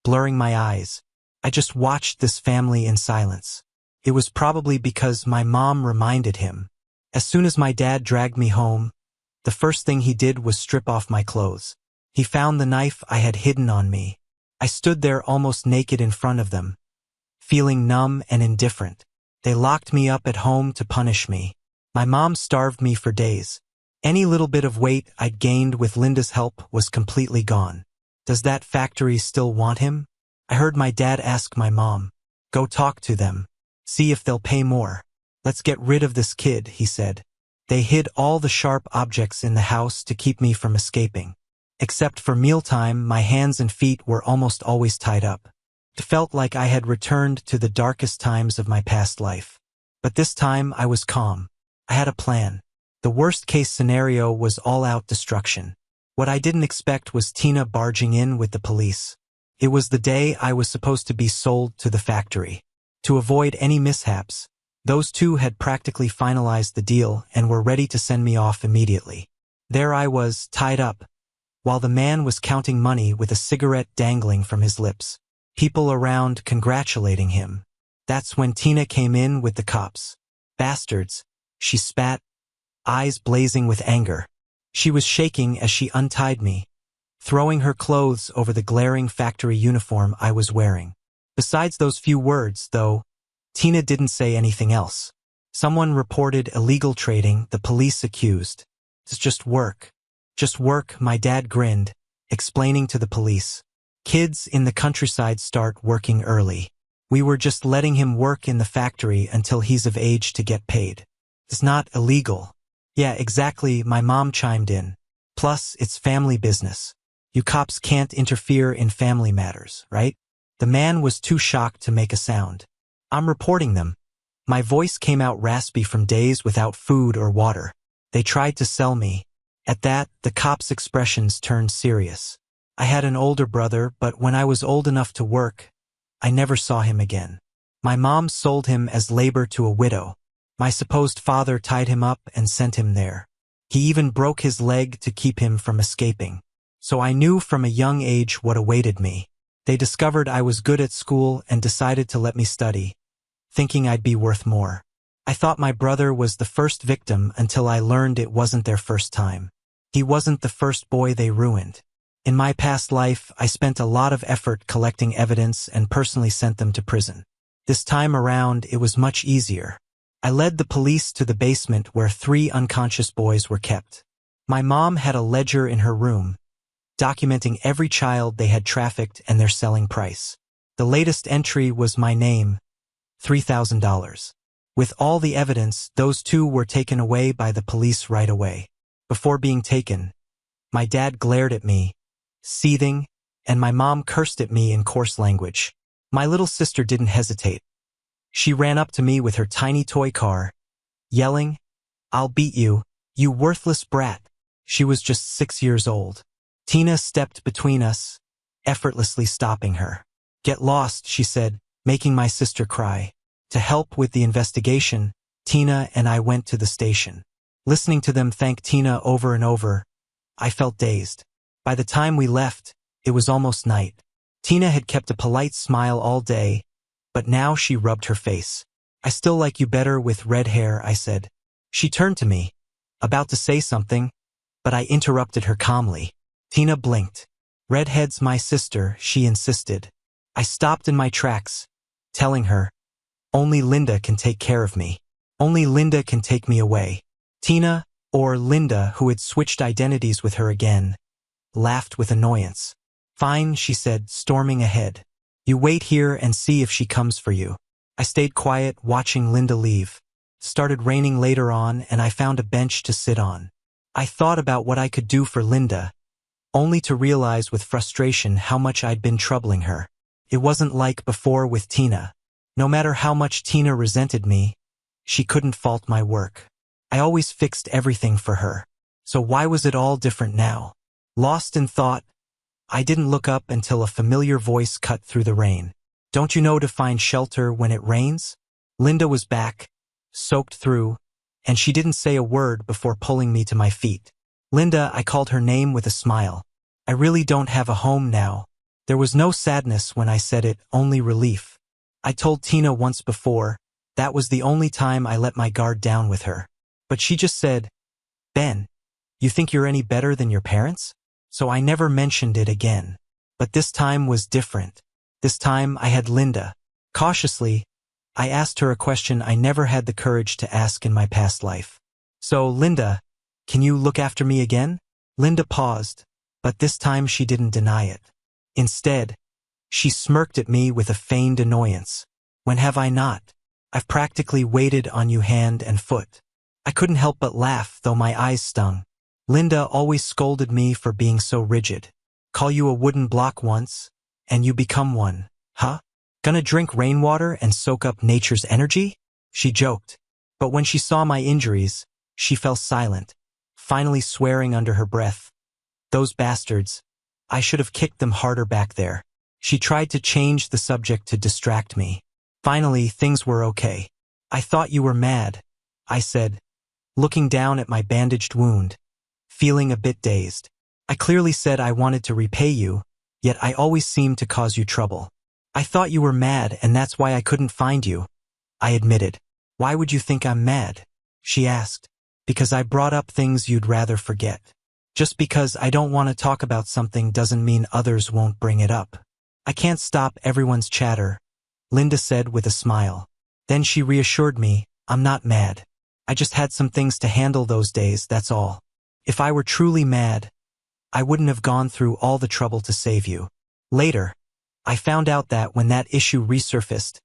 blurring my eyes. I just watched this family in silence. It was probably because my mom reminded him. As soon as my dad dragged me home, the first thing he did was strip off my clothes. He found the knife I had hidden on me. I stood there almost naked in front of them, feeling numb and indifferent. They locked me up at home to punish me. My mom starved me for days. Any little bit of weight I'd gained with Linda's help was completely gone. Does that factory still want him? I heard my dad ask my mom. Go talk to them. See if they'll pay more. Let's get rid of this kid, he said. They hid all the sharp objects in the house to keep me from escaping. Except for mealtime, my hands and feet were almost always tied up. It felt like I had returned to the darkest times of my past life. But this time I was calm. I had a plan. The worst-case scenario was all-out destruction. What I didn't expect was Tina barging in with the police. It was the day I was supposed to be sold to the factory. To avoid any mishaps, those two had practically finalized the deal and were ready to send me off immediately. There I was, tied up, while the man was counting money with a cigarette dangling from his lips. People around congratulating him. That's when Tina came in with the cops. Bastards, she spat, eyes blazing with anger. She was shaking as she untied me, throwing her clothes over the glaring factory uniform I was wearing. Besides those few words, though, Tina didn't say anything else. Someone reported illegal trading, the police accused. It's just work. Just work, my dad grinned, explaining to the police. Kids in the countryside start working early. We were just letting him work in the factory until he's of age to get paid. It's not illegal. Yeah, exactly, my mom chimed in. Plus, it's family business. You cops can't interfere in family matters, right? The man was too shocked to make a sound. I'm reporting them. My voice came out raspy from days without food or water. They tried to sell me. At that, the cops' expressions turned serious. I had an older brother, but when I was old enough to work, I never saw him again. My mom sold him as labor to a widow. My supposed father tied him up and sent him there. He even broke his leg to keep him from escaping. So I knew from a young age what awaited me. They discovered I was good at school and decided to let me study, thinking I'd be worth more. I thought my brother was the first victim until I learned it wasn't their first time. He wasn't the first boy they ruined. In my past life, I spent a lot of effort collecting evidence and personally sent them to prison. This time around, it was much easier. I led the police to the basement where 3 unconscious boys were kept. My mom had a ledger in her room, documenting every child they had trafficked and their selling price. The latest entry was my name, $3,000. With all the evidence, those 2 were taken away by the police right away. Before being taken, my dad glared at me, seething, and my mom cursed at me in coarse language. My little sister didn't hesitate. She ran up to me with her tiny toy car, yelling, "I'll beat you, you worthless brat." She was just 6 years old. Tina stepped between us, effortlessly stopping her. "Get lost," she said, making my sister cry. To help with the investigation, Tina and I went to the station. Listening to them thank Tina over and over, I felt dazed. By the time we left, it was almost night. Tina had kept a polite smile all day, but now she rubbed her face. "I still like you better with red hair," I said. She turned to me, about to say something, but I interrupted her calmly. Tina blinked. "Redhead's my sister," she insisted. I stopped in my tracks, telling her, "Only Linda can take care of me. Only Linda can take me away." Tina, or Linda, who had switched identities with her again, laughed with annoyance. "Fine," she said, storming ahead. "You wait here and see if she comes for you." I stayed quiet, watching Linda leave. It started raining later on, and I found a bench to sit on. I thought about what I could do for Linda, only to realize with frustration how much I'd been troubling her. It wasn't like before with Tina. No matter how much Tina resented me, she couldn't fault my work. I always fixed everything for her. So why was it all different now? Lost in thought, I didn't look up until a familiar voice cut through the rain. "Don't you know to find shelter when it rains?" Linda was back, soaked through, and she didn't say a word before pulling me to my feet. "Linda," I called her name with a smile. "I really don't have a home now." There was no sadness when I said it, only relief. I told Tina once before, that was the only time I let my guard down with her. But she just said, "Ben, you think you're any better than your parents?" So I never mentioned it again. But this time was different. This time I had Linda. Cautiously, I asked her a question I never had the courage to ask in my past life. "So, Linda, can you look after me again?" Linda paused, but this time she didn't deny it. Instead, she smirked at me with a feigned annoyance. When have I not? I've practically waited on you hand and foot. I couldn't help but laugh, though my eyes stung. Linda always scolded me for being so rigid. Call you a wooden block once, and you become one, huh? Gonna drink rainwater and soak up nature's energy? She joked. But when she saw my injuries, she fell silent, finally swearing under her breath. Those bastards. I should have kicked them harder back there. She tried to change the subject to distract me. Finally, things were okay. I thought you were mad, I said, looking down at my bandaged wound, feeling a bit dazed. I clearly said I wanted to repay you, yet I always seemed to cause you trouble. I thought you were mad and that's why I couldn't find you, I admitted. Why would you think I'm mad? She asked. Because I brought up things you'd rather forget. Just because I don't want to talk about something doesn't mean others won't bring it up. I can't stop everyone's chatter, Linda said with a smile. Then she reassured me, I'm not mad. I just had some things to handle those days, that's all. If I were truly mad, I wouldn't have gone through all the trouble to save you. Later, I found out that when that issue resurfaced,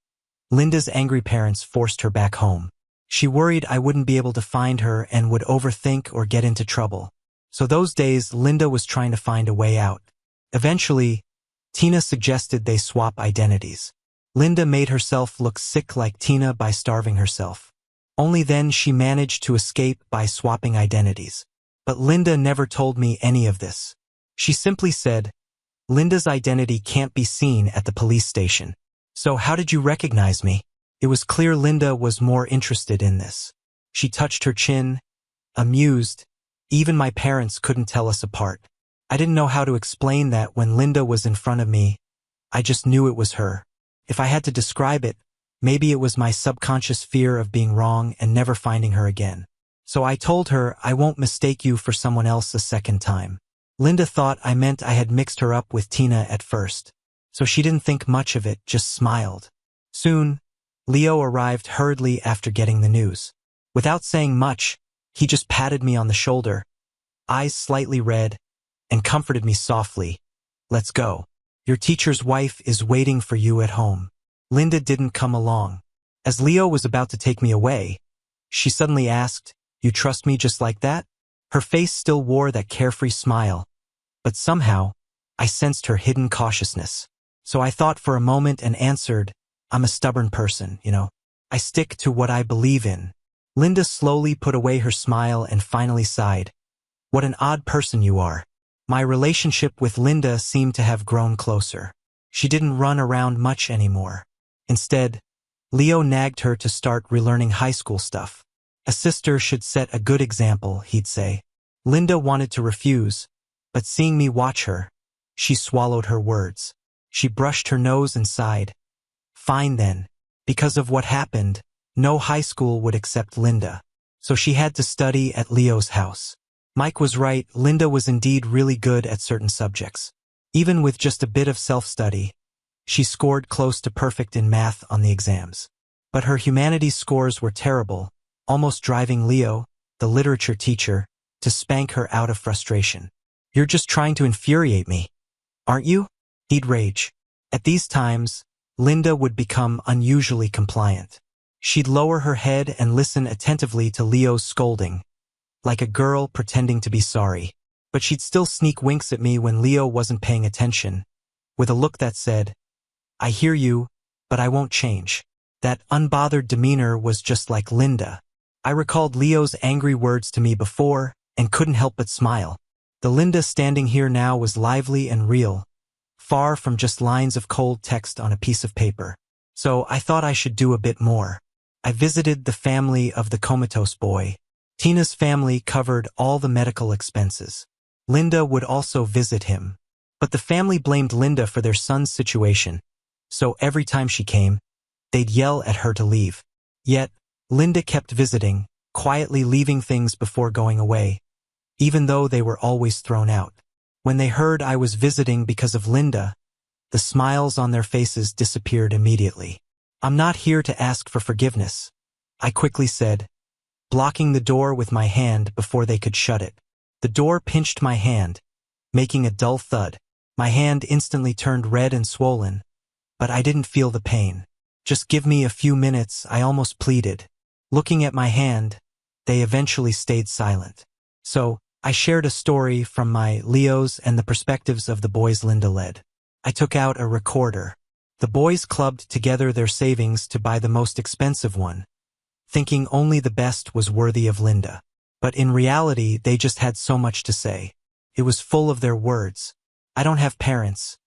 Linda's angry parents forced her back home. She worried I wouldn't be able to find her and would overthink or get into trouble. So those days, Linda was trying to find a way out. Eventually, Tina suggested they swap identities. Linda made herself look sick like Tina by starving herself. Only then she managed to escape by swapping identities. But Linda never told me any of this. She simply said, Linda's identity can't be seen at the police station. So how did you recognize me? It was clear Linda was more interested in this. She touched her chin, amused. Even my parents couldn't tell us apart. I didn't know how to explain that when Linda was in front of me. I just knew it was her. If I had to describe it, maybe it was my subconscious fear of being wrong and never finding her again. So I told her I won't mistake you for someone else a second time. Linda thought I meant I had mixed her up with Tina at first. So she didn't think much of it, just smiled. Soon, Leo arrived hurriedly after getting the news. Without saying much, he just patted me on the shoulder, eyes slightly red, and comforted me softly. Let's go. Your teacher's wife is waiting for you at home. Linda didn't come along. As Leo was about to take me away, she suddenly asked, You trust me just like that? Her face still wore that carefree smile, but somehow, I sensed her hidden cautiousness. So I thought for a moment and answered, I'm a stubborn person, you know. I stick to what I believe in. Linda slowly put away her smile and finally sighed. What an odd person you are. My relationship with Linda seemed to have grown closer. She didn't run around much anymore. Instead, Leo nagged her to start relearning high school stuff. A sister should set a good example, he'd say. Linda wanted to refuse, but seeing me watch her, she swallowed her words. She brushed her nose and sighed. Fine then. Because of what happened, no high school would accept Linda. So she had to study at Leo's house. Mike was right, Linda was indeed really good at certain subjects. Even with just a bit of self-study, she scored close to perfect in math on the exams. But her humanities scores were terrible, almost driving Leo, the literature teacher, to spank her out of frustration. You're just trying to infuriate me, aren't you? He'd rage. At these times, Linda would become unusually compliant. She'd lower her head and listen attentively to Leo's scolding, like a girl pretending to be sorry. But she'd still sneak winks at me when Leo wasn't paying attention, with a look that said, I hear you, but I won't change. That unbothered demeanor was just like Linda. I recalled Leo's angry words to me before and couldn't help but smile. The Linda standing here now was lively and real, far from just lines of cold text on a piece of paper. So I thought I should do a bit more. I visited the family of the comatose boy. Tina's family covered all the medical expenses. Linda would also visit him. But the family blamed Linda for their son's situation, so every time she came, they'd yell at her to leave. Yet, Linda kept visiting, quietly leaving things before going away, even though they were always thrown out. When they heard I was visiting because of Linda, the smiles on their faces disappeared immediately. I'm not here to ask for forgiveness, I quickly said, blocking the door with my hand before they could shut it. The door pinched my hand, making a dull thud. My hand instantly turned red and swollen, but I didn't feel the pain. Just give me a few minutes, I almost pleaded. Looking at my hand, they eventually stayed silent. So, I shared a story from my Leos and the perspectives of the boys Linda led. I took out a recorder. The boys clubbed together their savings to buy the most expensive one, thinking only the best was worthy of Linda. But in reality, they just had so much to say. It was full of their words. I don't have parents.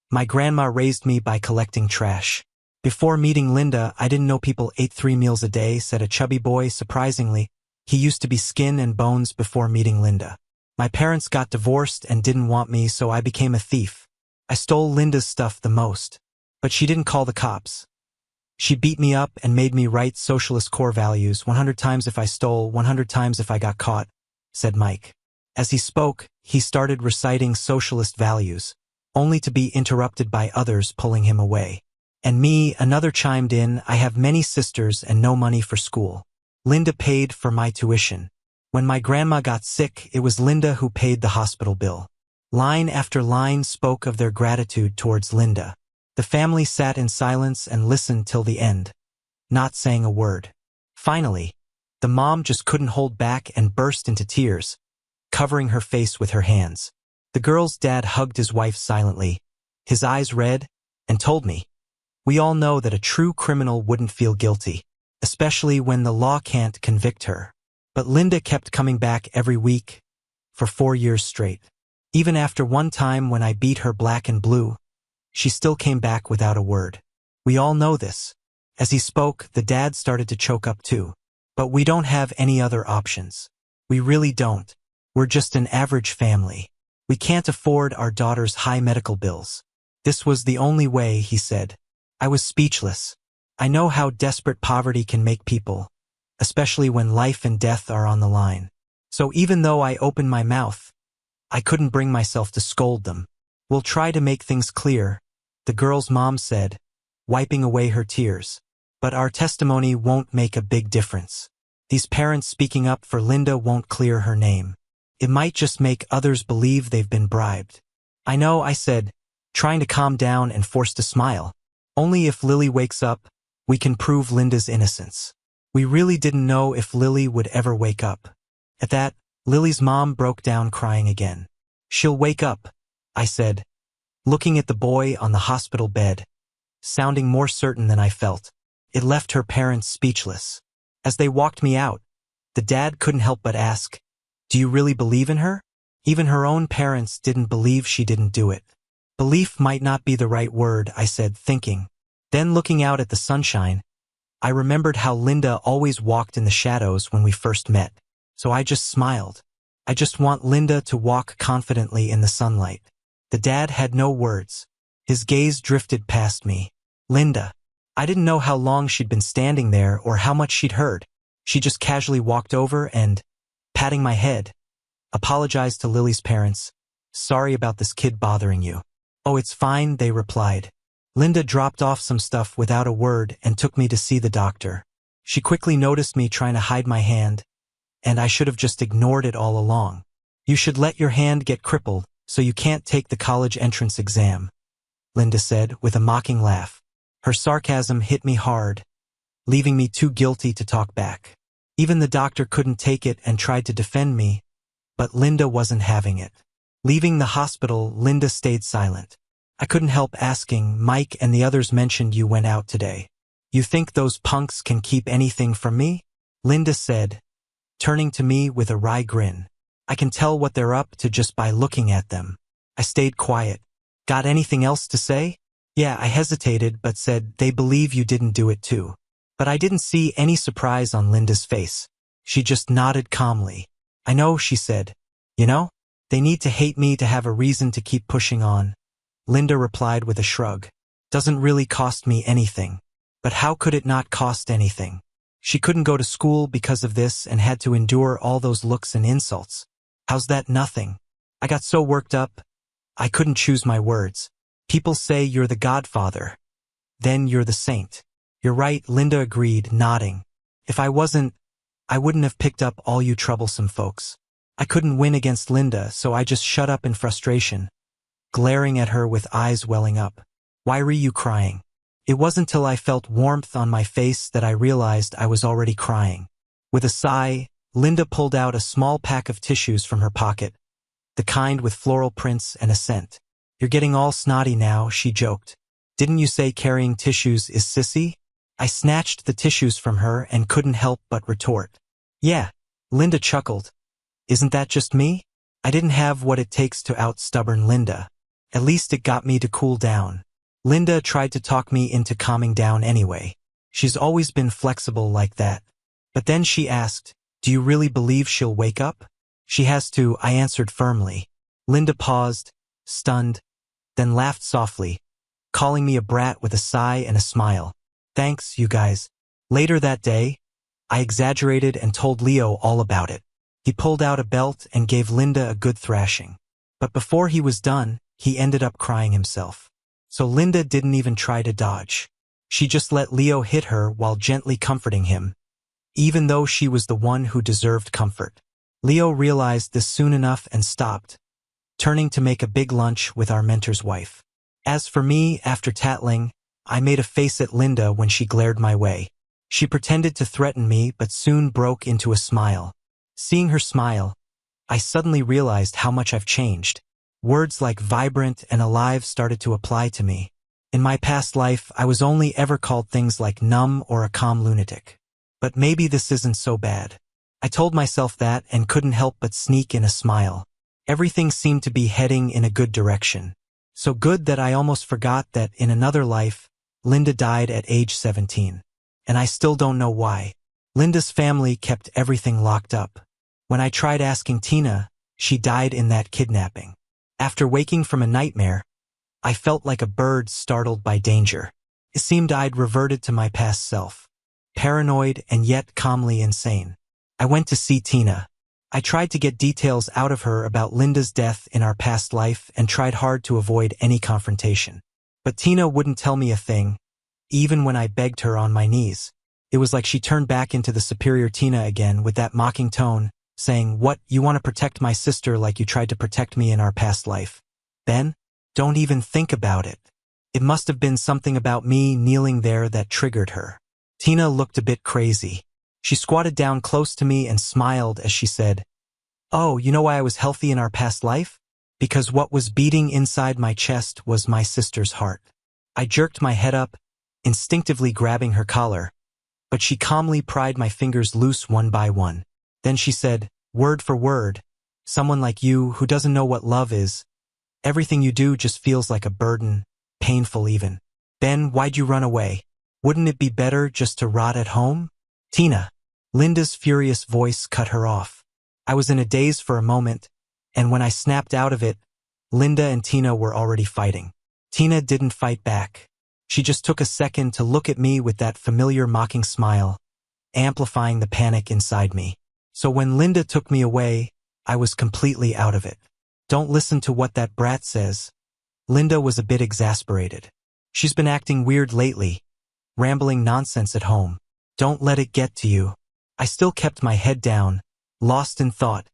My grandma raised me by collecting trash. Before meeting Linda, I didn't know people ate 3 meals a day, said a chubby boy. Surprisingly, he used to be skin and bones before meeting Linda. My parents got divorced and didn't want me, so I became a thief. I stole Linda's stuff the most. But she didn't call the cops. She beat me up and made me write socialist core values 100 times if I stole, 100 times if I got caught, said Mike. As he spoke, he started reciting socialist values, only to be interrupted by others pulling him away. And me, another chimed in, I have many sisters and no money for school. Linda paid for my tuition. When my grandma got sick, it was Linda who paid the hospital bill. Line after line spoke of their gratitude towards Linda. The family sat in silence and listened till the end, not saying a word. Finally, the mom just couldn't hold back and burst into tears, covering her face with her hands. The girl's dad hugged his wife silently, his eyes red, and told me, "We all know that a true criminal wouldn't feel guilty, especially when the law can't convict her." But Linda kept coming back every week, for 4 years straight. Even after one time when I beat her black and blue, she still came back without a word. We all know this. As he spoke, the dad started to choke up too. But we don't have any other options. We really don't. We're just an average family. We can't afford our daughter's high medical bills. This was the only way, he said. I was speechless. I know how desperate poverty can make people, especially when life and death are on the line. So even though I opened my mouth, I couldn't bring myself to scold them. We'll try to make things clear, the girl's mom said, wiping away her tears. But our testimony won't make a big difference. These parents speaking up for Linda won't clear her name. It might just make others believe they've been bribed. I know, I said, trying to calm down and forced a smile. Only if Lily wakes up, we can prove Linda's innocence. We really didn't know if Lily would ever wake up. At that, Lily's mom broke down crying again. She'll wake up, I said, looking at the boy on the hospital bed, sounding more certain than I felt. It left her parents speechless. As they walked me out, the dad couldn't help but ask, "Do you really believe in her?" Even her own parents didn't believe she didn't do it. Belief might not be the right word, I said, thinking. Then looking out at the sunshine, I remembered how Linda always walked in the shadows when we first met. So I just smiled. I just want Linda to walk confidently in the sunlight. The dad had no words. His gaze drifted past me. Linda. I didn't know how long she'd been standing there or how much she'd heard. She just casually walked over and, patting my head, apologized to Lily's parents. "Sorry about this kid bothering you." "Oh, it's fine," they replied. Linda dropped off some stuff without a word and took me to see the doctor. She quickly noticed me trying to hide my hand, and I should have just ignored it all along. "You should let your hand get crippled so you can't take the college entrance exam," Linda said with a mocking laugh. Her sarcasm hit me hard, leaving me too guilty to talk back. Even the doctor couldn't take it and tried to defend me, but Linda wasn't having it. Leaving the hospital, Linda stayed silent. I couldn't help asking, "Mike and the others mentioned you went out today. You think those punks can keep anything from me?" Linda said, turning to me with a wry grin. "I can tell what they're up to just by looking at them." I stayed quiet. "Got anything else to say?" "Yeah," I hesitated but said, "They believe you didn't do it too." But I didn't see any surprise on Linda's face. She just nodded calmly. "I know," she said. "You know, they need to hate me to have a reason to keep pushing on." Linda replied with a shrug. "Doesn't really cost me anything." But how could it not cost anything? She couldn't go to school because of this and had to endure all those looks and insults. How's that nothing? I got so worked up, I couldn't choose my words. "People say you're the godfather. Then you're the saint." "You're right," Linda agreed, nodding. "If I wasn't, I wouldn't have picked up all you troublesome folks." I couldn't win against Linda, so I just shut up in frustration, glaring at her with eyes welling up. "Why were you crying?" It wasn't till I felt warmth on my face that I realized I was already crying. With a sigh, Linda pulled out a small pack of tissues from her pocket, the kind with floral prints and a scent. "You're getting all snotty now," she joked. "Didn't you say carrying tissues is sissy?" I snatched the tissues from her and couldn't help but retort. "Yeah." Linda chuckled. "Isn't that just me?" I didn't have what it takes to out stubborn Linda. At least it got me to cool down. Linda tried to talk me into calming down anyway. She's always been flexible like that. But then she asked, "Do you really believe she'll wake up?" "She has to," I answered firmly. Linda paused, stunned, then laughed softly, calling me a brat with a sigh and a smile. "Thanks, you guys." Later that day, I exaggerated and told Leo all about it. He pulled out a belt and gave Linda a good thrashing. But before he was done, he ended up crying himself. So Linda didn't even try to dodge. She just let Leo hit her while gently comforting him, even though she was the one who deserved comfort. Leo realized this soon enough and stopped, turning to make a big lunch with our mentor's wife. As for me, after tattling, I made a face at Linda when she glared my way. She pretended to threaten me but soon broke into a smile. Seeing her smile, I suddenly realized how much I've changed. Words like vibrant and alive started to apply to me. In my past life, I was only ever called things like numb or a calm lunatic. But maybe this isn't so bad. I told myself that and couldn't help but sneak in a smile. Everything seemed to be heading in a good direction. So good that I almost forgot that in another life, Linda died at age 17. And I still don't know why. Linda's family kept everything locked up. When I tried asking Tina, she died in that kidnapping. After waking from a nightmare, I felt like a bird startled by danger. It seemed I'd reverted to my past self, paranoid and yet calmly insane. I went to see Tina. I tried to get details out of her about Linda's death in our past life and tried hard to avoid any confrontation. But Tina wouldn't tell me a thing, even when I begged her on my knees. It was like she turned back into the superior Tina again with that mocking tone, saying, "What, you want to protect my sister like you tried to protect me in our past life? Ben, don't even think about it." It must have been something about me kneeling there that triggered her. Tina looked a bit crazy. She squatted down close to me and smiled as she said, "Oh, you know why I was healthy in our past life? Because what was beating inside my chest was my sister's heart." I jerked my head up, instinctively grabbing her collar, but she calmly pried my fingers loose one by one. Then she said, word for word, "Someone like you who doesn't know what love is, everything you do just feels like a burden, painful even. Ben, why'd you run away? Wouldn't it be better just to rot at home?" "Tina." Linda's furious voice cut her off. I was in a daze for a moment, and when I snapped out of it, Linda and Tina were already fighting. Tina didn't fight back. She just took a second to look at me with that familiar mocking smile, amplifying the panic inside me. So when Linda took me away, I was completely out of it. "Don't listen to what that brat says." Linda was a bit exasperated. "She's been acting weird lately, rambling nonsense at home. Don't let it get to you." I still kept my head down, lost in thought,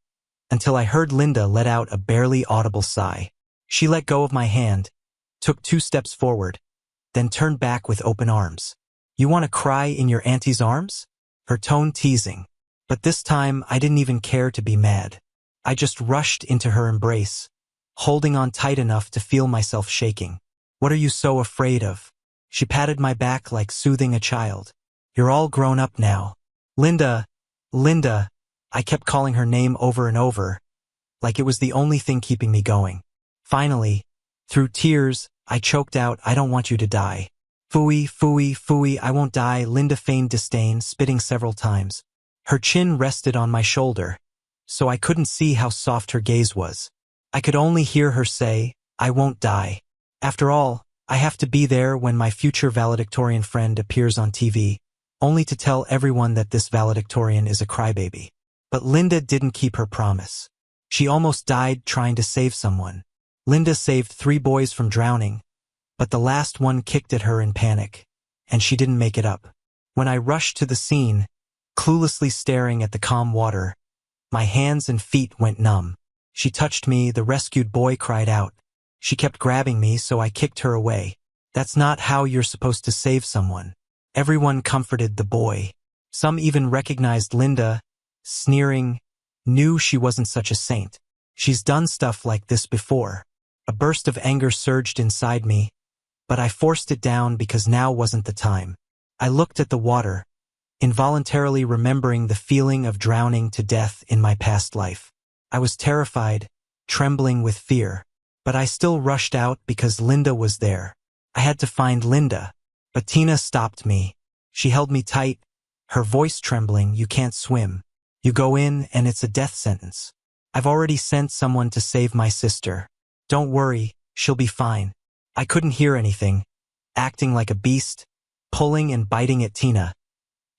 until I heard Linda let out a barely audible sigh. She let go of my hand, took 2 steps forward, then turned back with open arms. "You want to cry in your auntie's arms?" Her tone teasing. But this time I didn't even care to be mad. I just rushed into her embrace, holding on tight enough to feel myself shaking. "What are you so afraid of?" She patted my back like soothing a child. "You're all grown up now." Linda, Linda, I kept calling her name over and over, like it was the only thing keeping me going. Finally, through tears, I choked out, "I don't want you to die." "Phooey, phooey, phooey, I won't die," Linda feigned disdain, spitting several times. Her chin rested on my shoulder, so I couldn't see how soft her gaze was. I could only hear her say, "I won't die. After all, I have to be there when my future valedictorian friend appears on TV, only to tell everyone that this valedictorian is a crybaby." But Linda didn't keep her promise. She almost died trying to save someone. Linda saved 3 boys from drowning, but the last one kicked at her in panic, and she didn't make it up. When I rushed to the scene, cluelessly staring at the calm water, my hands and feet went numb. She touched me, the rescued boy cried out, She kept grabbing me, so I kicked her away. That's not how you're supposed to save someone. Everyone comforted the boy. Some even recognized Linda, sneering, knew she wasn't such a saint. She's done stuff like this before. A burst of anger surged inside me, but I forced it down because now wasn't the time. I looked at the water, involuntarily remembering the feeling of drowning to death in my past life. I was terrified, trembling with fear, but I still rushed out because Linda was there. I had to find Linda, but Tina stopped me. She held me tight, her voice trembling. You can't swim. You go in and it's a death sentence. I've already sent someone to save my sister. Don't worry, she'll be fine. I couldn't hear anything, acting like a beast, pulling and biting at Tina.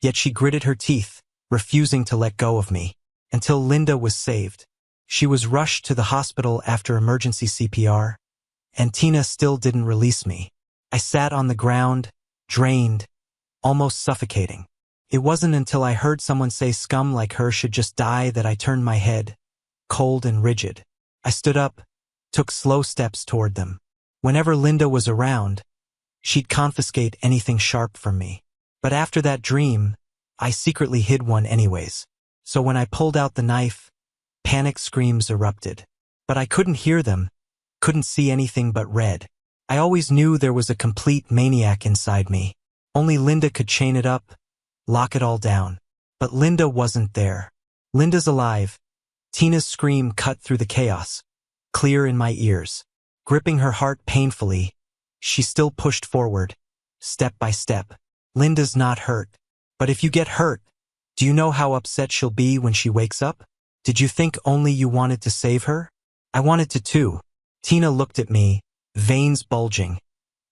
Yet she gritted her teeth, refusing to let go of me, until Linda was saved. She was rushed to the hospital after emergency CPR, and Tina still didn't release me. I sat on the ground, drained, almost suffocating. It wasn't until I heard someone say scum like her should just die that I turned my head, cold and rigid. I stood up, took slow steps toward them. Whenever Linda was around, she'd confiscate anything sharp from me. But after that dream, I secretly hid one anyways. So when I pulled out the knife, panic screams erupted. But I couldn't hear them, couldn't see anything but red. I always knew there was a complete maniac inside me. Only Linda could chain it up, lock it all down. But Linda wasn't there. Linda's alive. Tina's scream cut through the chaos, clear in my ears. Gripping her heart painfully, she still pushed forward, step by step. Linda's not hurt. But if you get hurt, do you know how upset she'll be when she wakes up? Did you think only you wanted to save her? I wanted to too. Tina looked at me, veins bulging,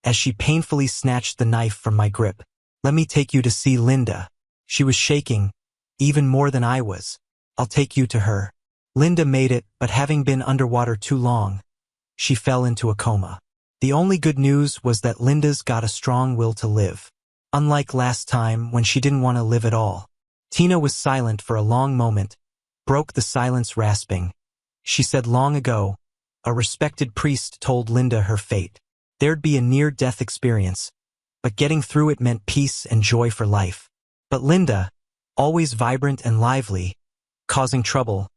as she painfully snatched the knife from my grip. Let me take you to see Linda. She was shaking, even more than I was. I'll take you to her. Linda made it, but having been underwater too long, she fell into a coma. The only good news was that Linda's got a strong will to live. Unlike last time when she didn't want to live at all. Tina was silent for a long moment, broke the silence rasping. She said long ago, a respected priest told Linda her fate. There'd be a near-death experience, but getting through it meant peace and joy for life. But Linda, always vibrant and lively, causing trouble,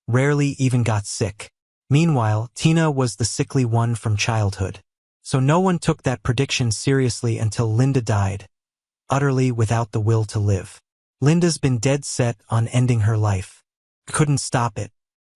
rarely even got sick. Meanwhile, Tina was the sickly one from childhood. So no one took that prediction seriously until Linda died, utterly without the will to live. Linda's been dead set on ending her life. Couldn't stop it.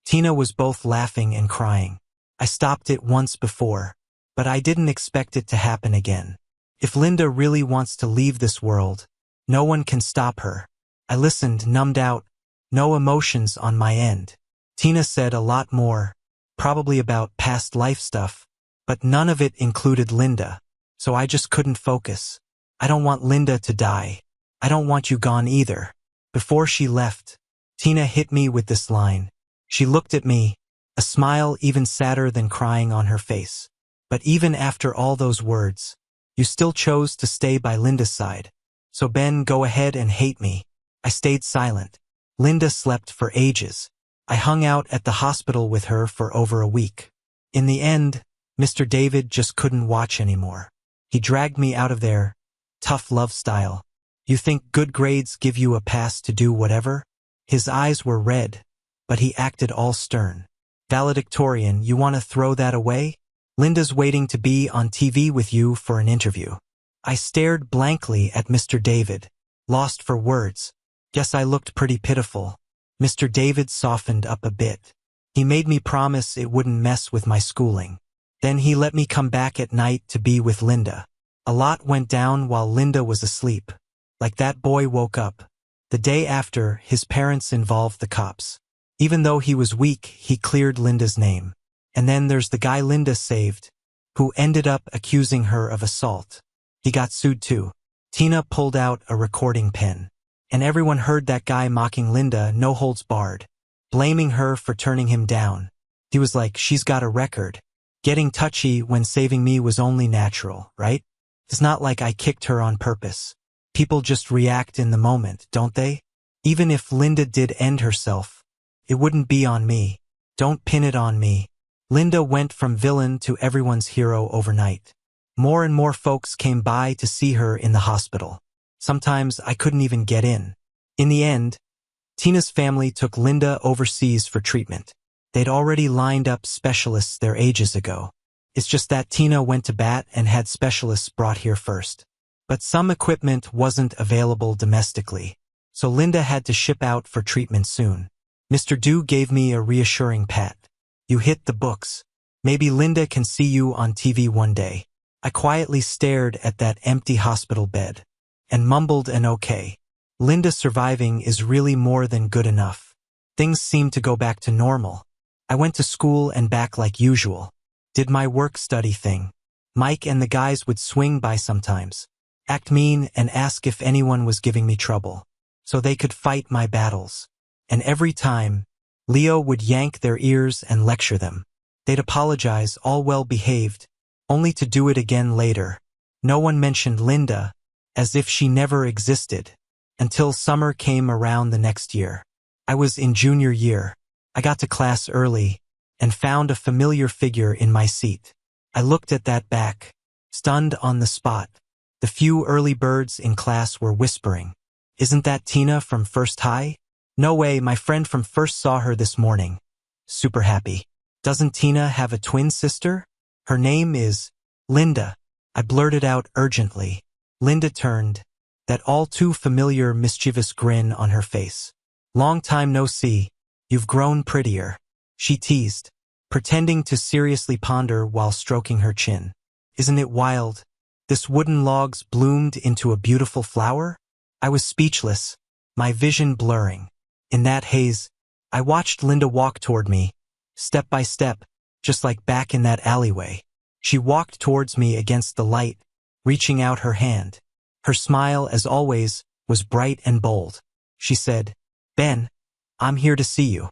Tina was both laughing and crying. I stopped it once before, but I didn't expect it to happen again. If Linda really wants to leave this world, no one can stop her. I listened, numbed out, no emotions on my end. Tina said a lot more, probably about past life stuff, but none of it included Linda, so I just couldn't focus. I don't want Linda to die. I don't want you gone either. Before she left, Tina hit me with this line. She looked at me, a smile even sadder than crying on her face. But even after all those words, you still chose to stay by Linda's side. So Ben, go ahead and hate me. I stayed silent. Linda slept for ages. I hung out at the hospital with her for over a week. In the end, Mr. David just couldn't watch anymore. He dragged me out of there, tough love style. You think good grades give you a pass to do whatever? His eyes were red, but he acted all stern. Valedictorian, you want to throw that away? Linda's waiting to be on TV with you for an interview. I stared blankly at Mr. David, lost for words. Guess I looked pretty pitiful. Mr. David softened up a bit. He made me promise it wouldn't mess with my schooling. Then he let me come back at night to be with Linda. A lot went down while Linda was asleep. Like that boy woke up. The day after, his parents involved the cops. Even though he was weak, he cleared Linda's name. And then there's the guy Linda saved, who ended up accusing her of assault. He got sued too. Tina pulled out a recording pen. And everyone heard that guy mocking Linda, no holds barred, blaming her for turning him down. He was like, she's got a record. Getting touchy when saving me was only natural, right? It's not like I kicked her on purpose. People just react in the moment, don't they? Even if Linda did end herself, it wouldn't be on me. Don't pin it on me. Linda went from villain to everyone's hero overnight. More and more folks came by to see her in the hospital. Sometimes I couldn't even get in. In the end, Tina's family took Linda overseas for treatment. They'd already lined up specialists there ages ago. It's just that Tina went to bat and had specialists brought here first. But some equipment wasn't available domestically, so Linda had to ship out for treatment soon. Mr. Du gave me a reassuring pat. You hit the books. Maybe Linda can see you on TV one day. I quietly stared at that empty hospital bed and mumbled an okay. Linda surviving is really more than good enough. Things seemed to go back to normal. I went to school and back like usual. Did my work-study thing. Mike and the guys would swing by sometimes, act mean and ask if anyone was giving me trouble, so they could fight my battles. And every time, Leo would yank their ears and lecture them. They'd apologize, all well-behaved, only to do it again later. No one mentioned Linda, as if she never existed, until summer came around the next year. I was in junior year. I got to class early and found a familiar figure in my seat. I looked at that back, stunned on the spot. The few early birds in class were whispering, "Isn't that Tina from First High?" "No way, my friend from First saw her this morning." Super happy. "Doesn't Tina have a twin sister?" "Her name is Linda." I blurted out urgently. Linda turned, that all too familiar mischievous grin on her face. "Long time no see. You've grown prettier," she teased, pretending to seriously ponder while stroking her chin. "Isn't it wild? This wooden logs bloomed into a beautiful flower?" I was speechless, my vision blurring. In that haze, I watched Linda walk toward me, step by step, just like back in that alleyway. She walked towards me against the light, reaching out her hand. Her smile, as always, was bright and bold. She said, "Ben, I'm here to see you."